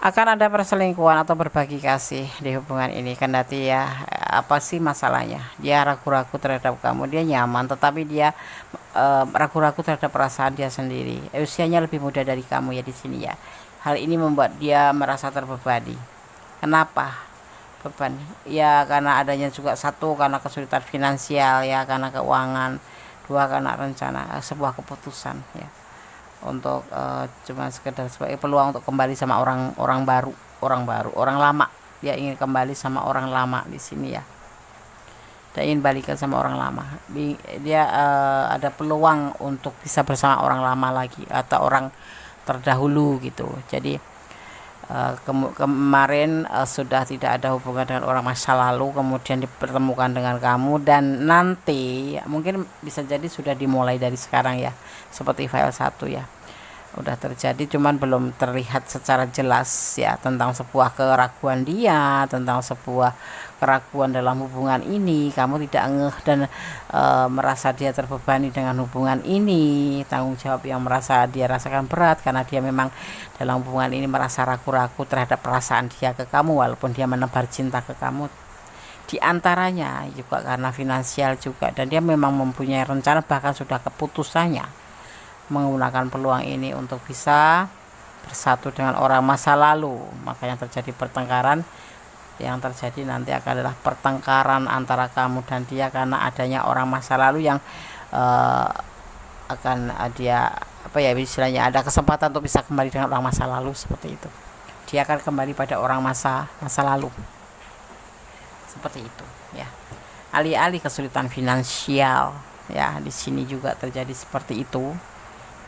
Akan ada perselingkuhan atau berbagi kasih di hubungan ini, kendati ya apa sih masalahnya, dia ragu-ragu terhadap kamu, dia nyaman tetapi dia ragu-ragu terhadap perasaan dia sendiri. Usianya lebih muda dari kamu ya di sini ya. Hal ini membuat dia merasa terbebani. Kenapa beban? Ya karena adanya juga, satu karena kesulitan finansial ya, karena keuangan, dua karena rencana sebuah keputusan ya, untuk cuma sekedar sebagai peluang untuk kembali sama orang baru, orang lama. Dia ingin kembali sama orang lama di sini ya. Dia ingin balikan sama orang lama. Dia ada peluang untuk bisa bersama orang lama lagi atau orang terdahulu gitu. Jadi kemarin sudah tidak ada hubungan dengan orang masa lalu, kemudian dipertemukan dengan kamu, dan nanti mungkin bisa jadi sudah dimulai dari sekarang ya, seperti file 1 ya, udah terjadi cuman belum terlihat secara jelas ya, tentang sebuah keraguan dia, tentang sebuah keraguan dalam hubungan ini. Kamu tidak ngeh dan merasa dia terbebani dengan hubungan ini, tanggung jawab yang merasa dia rasakan berat karena dia memang dalam hubungan ini merasa ragu-ragu terhadap perasaan dia ke kamu walaupun dia menebar cinta ke kamu. Di antaranya juga karena finansial juga, dan dia memang mempunyai rencana, bahkan sudah keputusannya menggunakan peluang ini untuk bisa bersatu dengan orang masa lalu. Makanya terjadi pertengkaran. Yang terjadi nanti adalah pertengkaran antara kamu dan dia karena adanya orang masa lalu yang akan dia apa ya, istilahnya ada kesempatan untuk bisa kembali dengan orang masa lalu, seperti itu. Dia akan kembali pada orang masa lalu, seperti itu ya. Alih-alih kesulitan finansial ya, di sini juga terjadi seperti itu.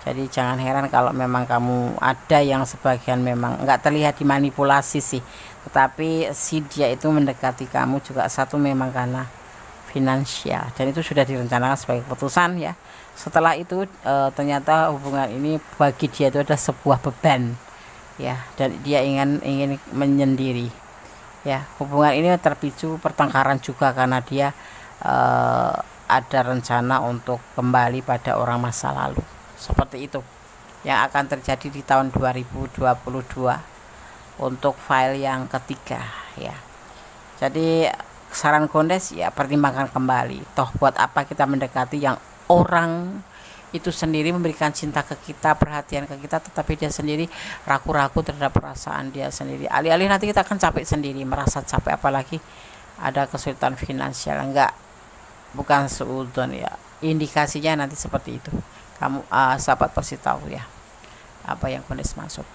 Jadi jangan heran kalau memang kamu ada yang sebagian memang nggak terlihat dimanipulasi sih, tetapi si dia itu mendekati kamu juga satu memang karena finansial, dan itu sudah direncanakan sebagai keputusan ya. Setelah itu ternyata hubungan ini bagi dia itu ada sebuah beban ya, dan dia ingin menyendiri ya. Hubungan ini terpicu pertengkaran juga karena dia ada rencana untuk kembali pada orang masa lalu. Seperti itu yang akan terjadi di tahun 2022 untuk file yang ketiga ya. Jadi saran Gondes ya, pertimbangkan kembali. Toh buat apa kita mendekati yang orang itu sendiri memberikan cinta ke kita, perhatian ke kita, tetapi dia sendiri ragu-ragu terhadap perasaan dia sendiri. Alih-alih nanti kita akan capek sendiri, merasa capek, apalagi ada kesulitan finansial. Enggak, bukan seudon ya, indikasinya nanti seperti itu. Kamu sahabat pasti tahu ya apa yang Gondes maksud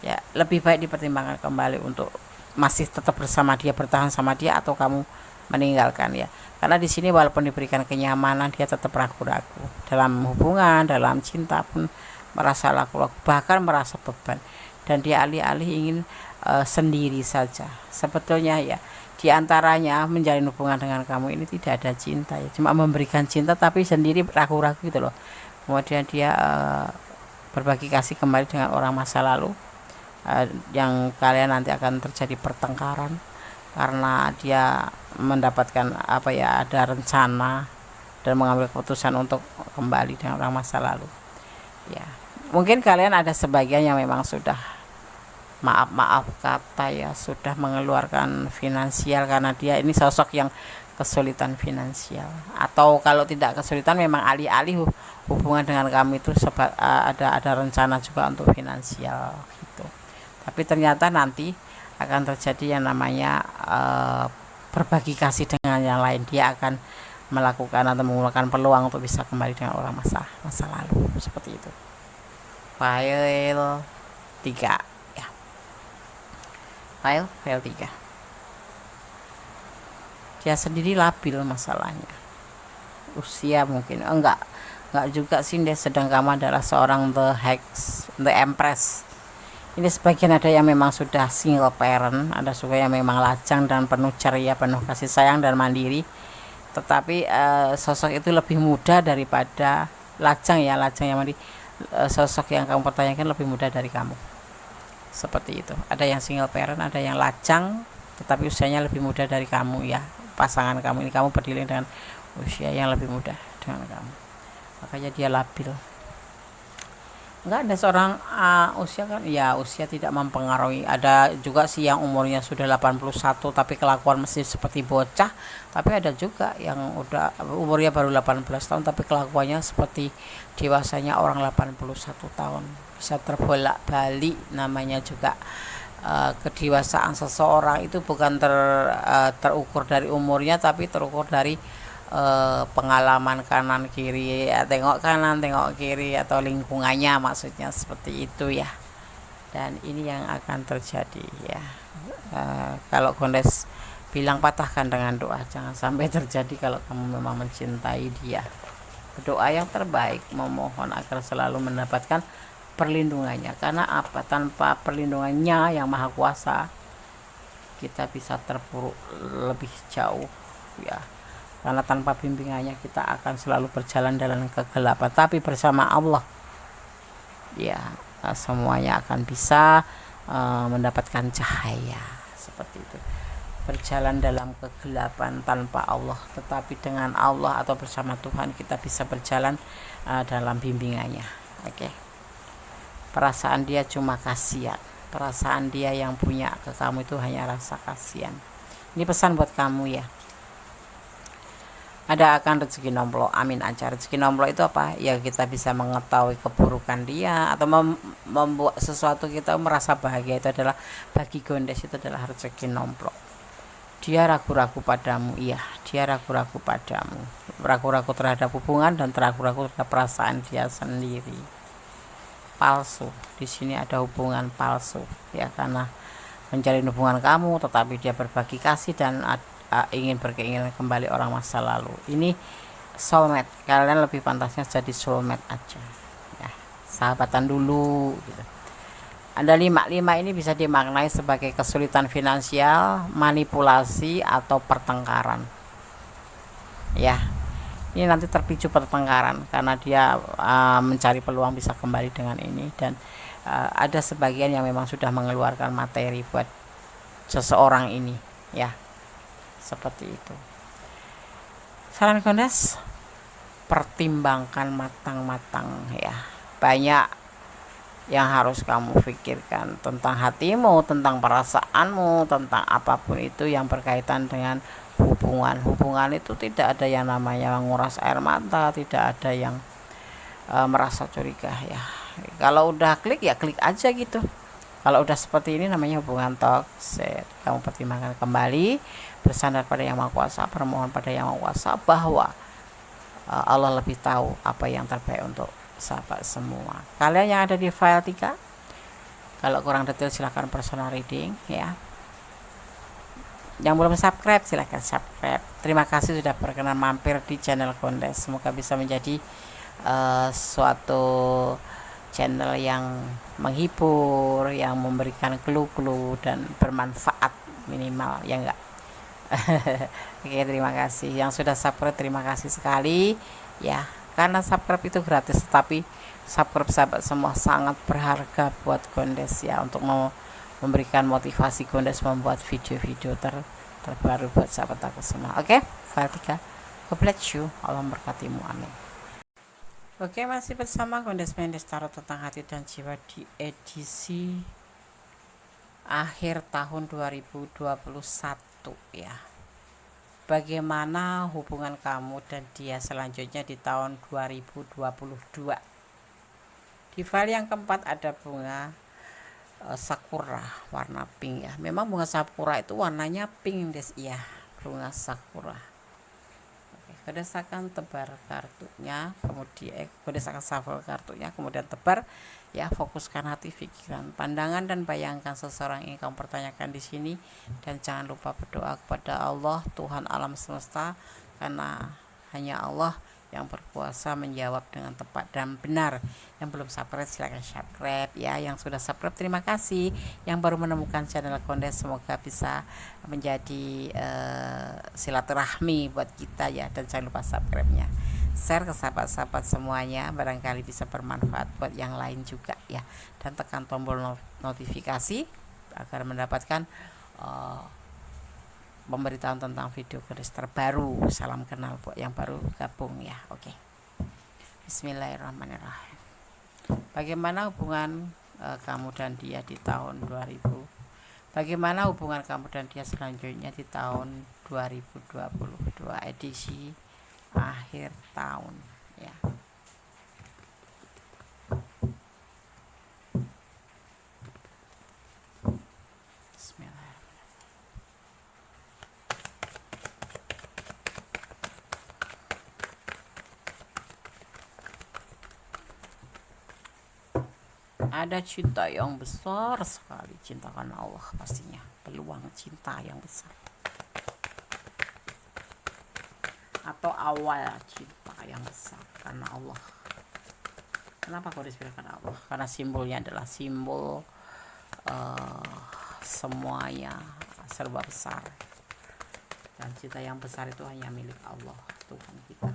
ya. Lebih baik dipertimbangkan kembali untuk masih tetap bersama dia, bertahan sama dia, atau kamu meninggalkan ya. Karena di sini walaupun diberikan kenyamanan, dia tetap ragu-ragu dalam hubungan, dalam cinta pun merasa ragu-ragu, bahkan merasa beban, dan dia alih-alih ingin sendiri saja sebetulnya ya. Di antaranya menjalin hubungan dengan kamu ini tidak ada cinta ya, cuma memberikan cinta tapi sendiri ragu-ragu gitu loh. Kemudian dia berbagi kasih kembali dengan orang masa lalu, yang kalian nanti akan terjadi pertengkaran karena dia mendapatkan apa ya, ada rencana dan mengambil keputusan untuk kembali dengan orang masa lalu ya. Mungkin kalian ada sebagian yang memang sudah maaf kata ya, sudah mengeluarkan finansial karena dia ini sosok yang kesulitan finansial, atau kalau tidak kesulitan memang alih-alih hubungan dengan kamu itu ada rencana juga untuk finansial gitu. Tapi ternyata nanti akan terjadi yang namanya berbagi kasih dengan yang lain, dia akan melakukan atau menggunakan peluang untuk bisa kembali dengan orang masa lalu, seperti itu. File 3 ya. File 3. Dia sendiri labil masalahnya. Usia mungkin enggak juga sih, dia sedang kamu adalah seorang the empress. Ini sebagian ada yang memang sudah single parent, ada juga yang memang lajang dan penuh ceria, penuh kasih sayang dan mandiri. Tetapi sosok itu lebih muda daripada lajang yang mandiri. Sosok yang kamu pertanyakan lebih muda dari kamu. Seperti itu. Ada yang single parent, ada yang lajang, tetapi usianya lebih muda dari kamu ya. Pasangan kamu ini, kamu berdiri dengan usia yang lebih muda dengan kamu. Makanya dia labil. Enggak ada seorang usia kan ya, usia tidak mempengaruhi. Ada juga sih yang umurnya sudah 81 tapi kelakuan masih seperti bocah, tapi ada juga yang udah umurnya baru 18 tahun tapi kelakuannya seperti dewasanya orang 81 tahun. Bisa terbolak-balik, namanya juga kedewasaan seseorang itu bukan terukur dari umurnya, tapi terukur dari pengalaman kanan kiri ya, tengok kanan tengok kiri atau lingkungannya, maksudnya seperti itu ya. Dan ini yang akan terjadi ya. Kalau Gondes bilang patahkan dengan doa, jangan sampai terjadi kalau kamu memang mencintai dia. Berdoa yang terbaik, memohon agar selalu mendapatkan perlindungannya, karena apa, tanpa perlindungannya yang maha kuasa kita bisa terpuruk lebih jauh ya. Karena tanpa bimbingannya kita akan selalu berjalan dalam kegelapan, tapi bersama Allah ya semuanya akan bisa mendapatkan cahaya, seperti itu. Berjalan dalam kegelapan tanpa Allah, tetapi dengan Allah atau bersama Tuhan kita bisa berjalan dalam bimbingannya. Oke. Perasaan dia cuma kasihan, perasaan dia yang punya ke kamu itu hanya rasa kasihan. Ini pesan buat kamu ya. Ada akan rezeki nomplok, amin aja. Rezeki nomplok itu apa ya, kita bisa mengetahui keburukan dia atau membuat sesuatu kita merasa bahagia, itu adalah bagi Gondes itu adalah rezeki nomplok. Dia ragu-ragu padamu, iya, dia ragu-ragu padamu, ragu-ragu terhadap hubungan dan ragu-ragu terhadap perasaan dia sendiri. Palsu, di sini ada hubungan palsu ya, karena menjalin hubungan kamu tetapi dia berbagi kasih dan ingin berkeinginan kembali orang masa lalu. Ini soulmate, kalian lebih pantasnya jadi soulmate aja ya, sahabatan dulu gitu. Ada 5 ini bisa dimaknai sebagai kesulitan finansial, manipulasi atau pertengkaran ya. Ini nanti terpicu pertengkaran karena dia mencari peluang bisa kembali dengan ini, dan ada sebagian yang memang sudah mengeluarkan materi buat seseorang ini ya, seperti itu. Saran Gondes, pertimbangkan matang-matang ya. Banyak yang harus kamu pikirkan tentang hatimu, tentang perasaanmu, tentang apapun itu yang berkaitan dengan hubungan itu tidak ada yang namanya menguras air mata, tidak ada yang merasa curiga ya. Kalau udah klik ya klik aja gitu. Kalau udah seperti ini namanya hubungan toksik. Kamu pertimbangkan kembali, bersandar pada Yang Maha Kuasa, permohon pada Yang Maha Kuasa bahwa Allah lebih tahu apa yang terbaik untuk sahabat semua. Kalian yang ada di file 3, kalau kurang detail silahkan personal reading ya. Yang belum subscribe silahkan subscribe. Terima kasih sudah berkenan mampir di channel Gondes. Semoga bisa menjadi suatu channel yang menghibur, yang memberikan clue-clue dan bermanfaat minimal ya enggak. Oke, terima kasih yang sudah subscribe, terima kasih sekali ya, karena subscribe itu gratis, tetapi subscribe sahabat semua sangat berharga buat Gondes ya, untuk memberikan motivasi Gondes membuat video-video terbaru buat sahabat aku semua. Oke, file 3. God bless you, Allah memberkatimu, amin. Oke, masih bersama Gondes Mendes Tarot tentang hati dan jiwa di edisi akhir tahun 2021 ya. Bagaimana hubungan kamu dan dia selanjutnya di tahun 2022? Di file yang keempat ada bunga sakura warna pink ya. Memang bunga sakura itu warnanya pink des ya. bunga sakura. Godesakan tebar kartunya, kemudian godesakan shuffle kartunya, kemudian tebar ya. Fokuskan hati, pikiran, pandangan, dan bayangkan seseorang yang kamu pertanyakan di sini. Dan jangan lupa berdoa kepada Allah, Tuhan alam semesta, karena hanya Allah yang berkuasa menjawab dengan tepat dan benar. Yang belum subscribe silahkan subscribe ya. Yang sudah subscribe terima kasih. Yang baru menemukan channel Kondes semoga bisa menjadi silaturahmi buat kita ya. Dan jangan lupa subscribe-nya, share ke sahabat-sahabat semuanya, barangkali bisa bermanfaat buat yang lain juga ya. Dan tekan tombol notifikasi agar mendapatkan pemberitahuan tentang video Kondes terbaru. Salam kenal buat yang baru gabung ya. Oke. Bismillahirrahmanirrahim. Bagaimana hubungan kamu dan dia di tahun 2000? Bagaimana hubungan kamu dan dia selanjutnya di tahun 2022 edisi akhir tahun ya. Ada cinta yang besar sekali, cinta karena Allah pastinya, peluang cinta yang besar atau awal cinta yang besar karena Allah. Kenapa kau disebut karena Allah? Karena simbolnya adalah simbol semuanya serba besar, dan cinta yang besar itu hanya milik Allah, Tuhan kita,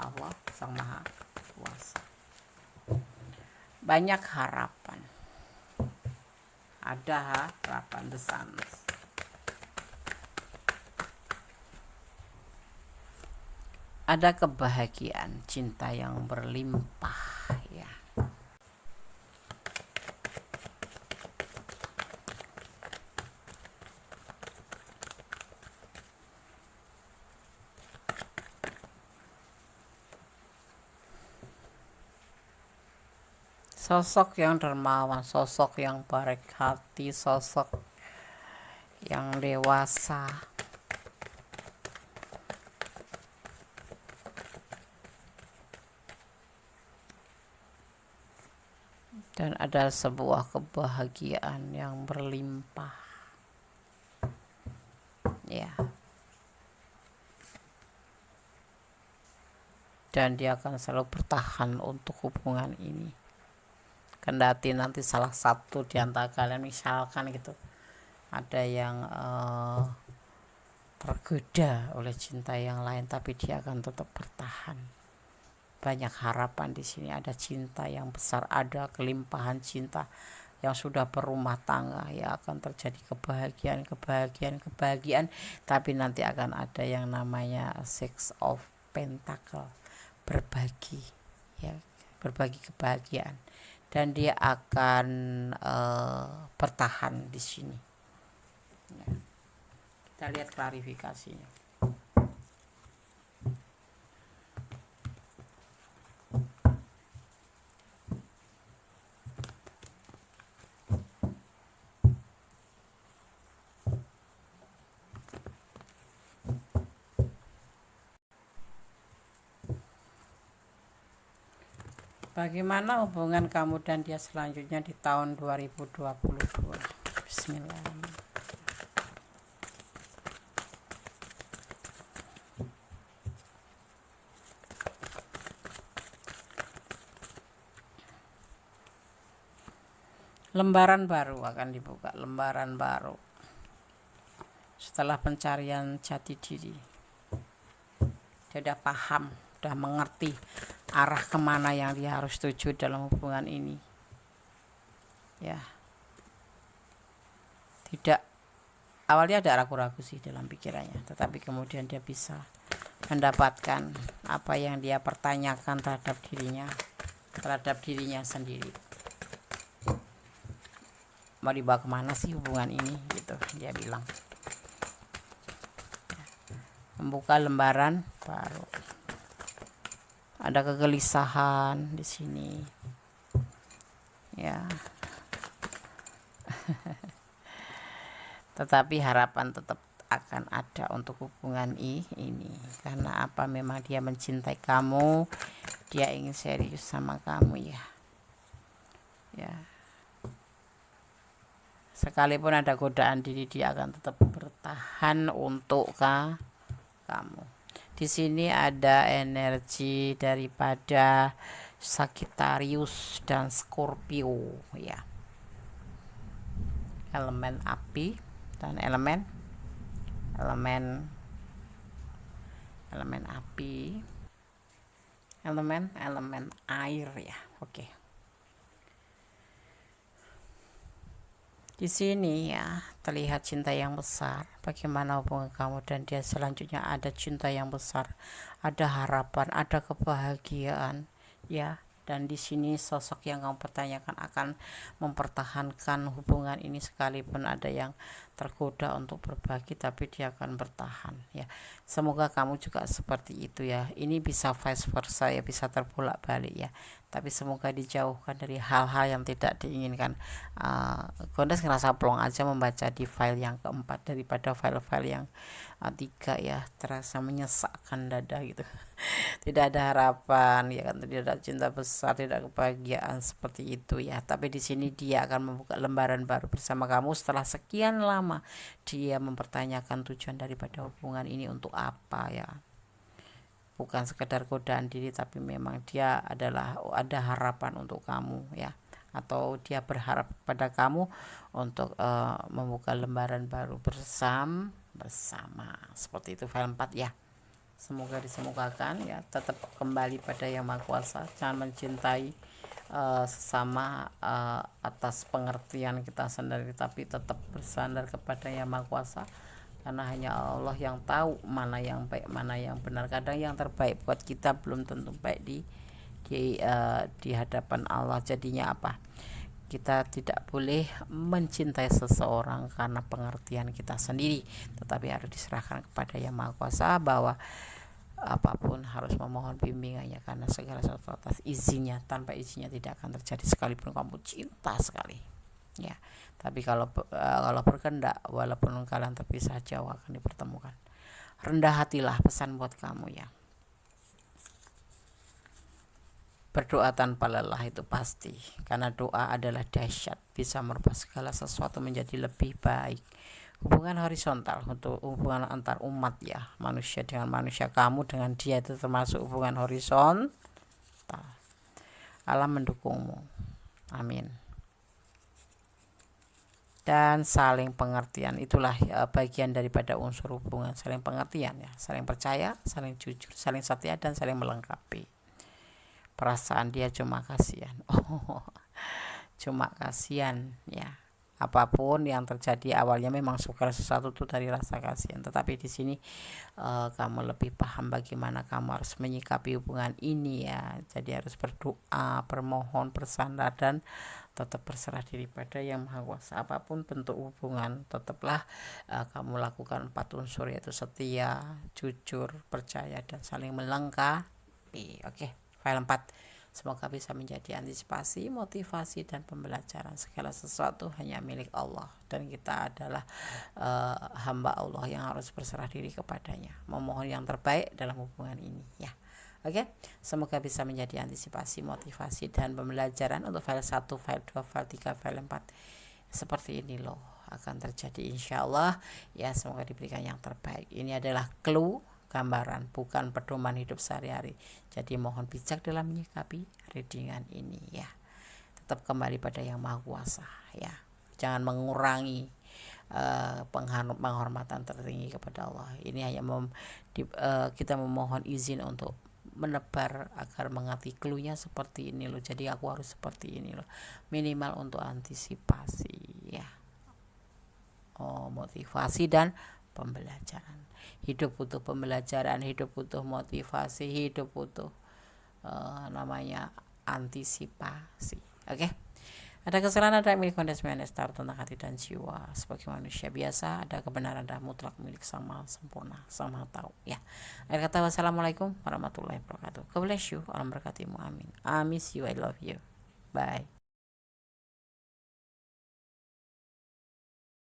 Allah Sang Maha Kuasa. Banyak harapan, ada harapan besar, ada kebahagiaan, cinta yang berlimpah ya. Sosok yang dermawan, sosok yang baik hati, sosok yang dewasa, dan ada sebuah kebahagiaan yang berlimpah ya. Dan dia akan selalu bertahan untuk hubungan ini. Kendati nanti salah satu di antara kalian misalkan gitu ada yang tergoda oleh cinta yang lain, tapi dia akan tetap bertahan. Banyak harapan di sini, ada cinta yang besar, ada kelimpahan cinta yang sudah berumah tangga ya, akan terjadi kebahagiaan, tapi nanti akan ada yang namanya Six of Pentacle, berbagi ya, berbagi kebahagiaan, dan dia akan bertahan di sini ya. Kita lihat klarifikasinya. Bagaimana hubungan kamu dan dia selanjutnya di tahun 2022? Bismillahirrahmanirrahim. Lembaran baru akan dibuka, lembaran baru setelah pencarian jati diri. Dia udah paham, udah mengerti arah kemana yang dia harus tuju dalam hubungan ini ya. Tidak, awalnya ada ragu-ragu sih dalam pikirannya, tetapi kemudian dia bisa mendapatkan apa yang dia pertanyakan terhadap dirinya sendiri. Mau dibawa kemana sih hubungan ini gitu, dia bilang. Membuka lembaran baru. Ada kegelisahan di sini ya. Tetapi harapan tetap akan ada untuk hubungan ini. Karena apa, memang dia mencintai kamu, dia ingin serius sama kamu ya. Ya, sekalipun ada godaan diri, dia akan tetap bertahan untuk kamu. Di sini ada energi daripada Sagittarius dan Scorpio ya. Elemen api dan elemen api, elemen air ya. Oke. Di sini ya terlihat cinta yang besar. Bagaimana hubungan kamu dan dia selanjutnya, ada cinta yang besar, ada harapan, ada kebahagiaan ya. Dan di sini sosok yang kamu pertanyakan akan mempertahankan hubungan ini, sekalipun ada yang tergoda untuk berbagi, tapi dia akan bertahan ya. Semoga kamu juga seperti itu ya. Ini bisa vice versa ya, bisa terbolak balik ya. Tapi semoga dijauhkan dari hal-hal yang tidak diinginkan. Gondes ngerasa plong aja membaca di file yang keempat daripada file-file yang tiga ya, terasa menyesakkan dada gitu. Tidak ada harapan ya kan, tidak ada cinta besar, tidak kebahagiaan seperti itu ya. Tapi di sini dia akan membuka lembaran baru bersama kamu setelah sekian lama dia mempertanyakan tujuan daripada hubungan ini untuk apa ya. Bukan sekedar godaan diri, tapi memang dia ada harapan untuk kamu ya, atau dia berharap pada kamu untuk membuka lembaran baru bersama seperti itu. File 4 ya. Semoga disemogakan ya, tetap kembali pada Yang Maha Kuasa. Jangan mencintai sesama atas pengertian kita sendiri, tapi tetap bersandar kepada Yang Maha Kuasa, karena hanya Allah yang tahu mana yang baik, mana yang benar. Kadang yang terbaik buat kita belum tentu baik di hadapan Allah. Jadinya apa, kita tidak boleh mencintai seseorang karena pengertian kita sendiri, tetapi harus diserahkan kepada Yang Maha Kuasa, bahwa apapun harus memohon bimbingannya, karena segala sesuatu atas izinnya. Tanpa izinnya tidak akan terjadi, sekalipun kamu cinta sekali ya. Tapi kalau berkehendak, walaupun kalian terpisah jauh, akan dipertemukan. Rendah hatilah, pesan buat kamu ya. Berdoa tanpa lelah itu pasti, karena doa adalah dahsyat, bisa merubah segala sesuatu menjadi lebih baik. Hubungan horizontal untuk hubungan antar umat ya, manusia dengan manusia, kamu dengan dia, itu termasuk hubungan horizontal. Allah mendukungmu, amin. Dan saling pengertian, itulah bagian daripada unsur hubungan. Saling pengertian ya, saling percaya, saling jujur, saling setia, dan saling melengkapi. Perasaan dia cuma kasihan, cuma kasihan ya. Apapun yang terjadi awalnya memang segala sesuatu itu dari rasa kasihan, tetapi di sini kamu lebih paham bagaimana kamu harus menyikapi hubungan ini ya. Jadi harus berdoa, bermohon, bersandar, dan tetap berserah diri pada Yang Maha Kuasa. Apapun bentuk hubungan, tetaplah kamu lakukan 4 unsur, yaitu setia, jujur, percaya, dan saling melengkapi. Oke, file 4. Semoga bisa menjadi antisipasi, motivasi, dan pembelajaran. Segala sesuatu hanya milik Allah, dan kita adalah hamba Allah yang harus berserah diri kepadanya, memohon yang terbaik dalam hubungan ini ya. Oke, semoga bisa menjadi antisipasi, motivasi, dan pembelajaran untuk file 1, file 2, file 3, file 4. Seperti ini loh akan terjadi insya Allah ya. Semoga diberikan yang terbaik. Ini adalah clue, gambaran, bukan pedoman hidup sehari-hari. Jadi mohon bijak dalam menyikapi readingan ini ya. Tetap kembali pada Yang Maha Kuasa ya. Jangan mengurangi penghormatan tertinggi kepada Allah. Ini hanya kita memohon izin untuk menebar agar mengerti clue-nya seperti ini loh. Jadi aku harus seperti ini loh, minimal untuk antisipasi ya. Motivasi dan pembelajaran. Hidup butuh pembelajaran, hidup butuh motivasi, hidup butuh namanya antisipasi. Oke. Ada kesalahan, ada milik Start tentang hati dan jiwa. Sebagai manusia biasa, ada kebenaran dan mutlak milik Sama sempurna, Sama tahu ya. Akhir kata, wassalamualaikum warahmatullahi wabarakatuh. God bless you, Allah berkatimu, amin. I miss you, I love you. Bye.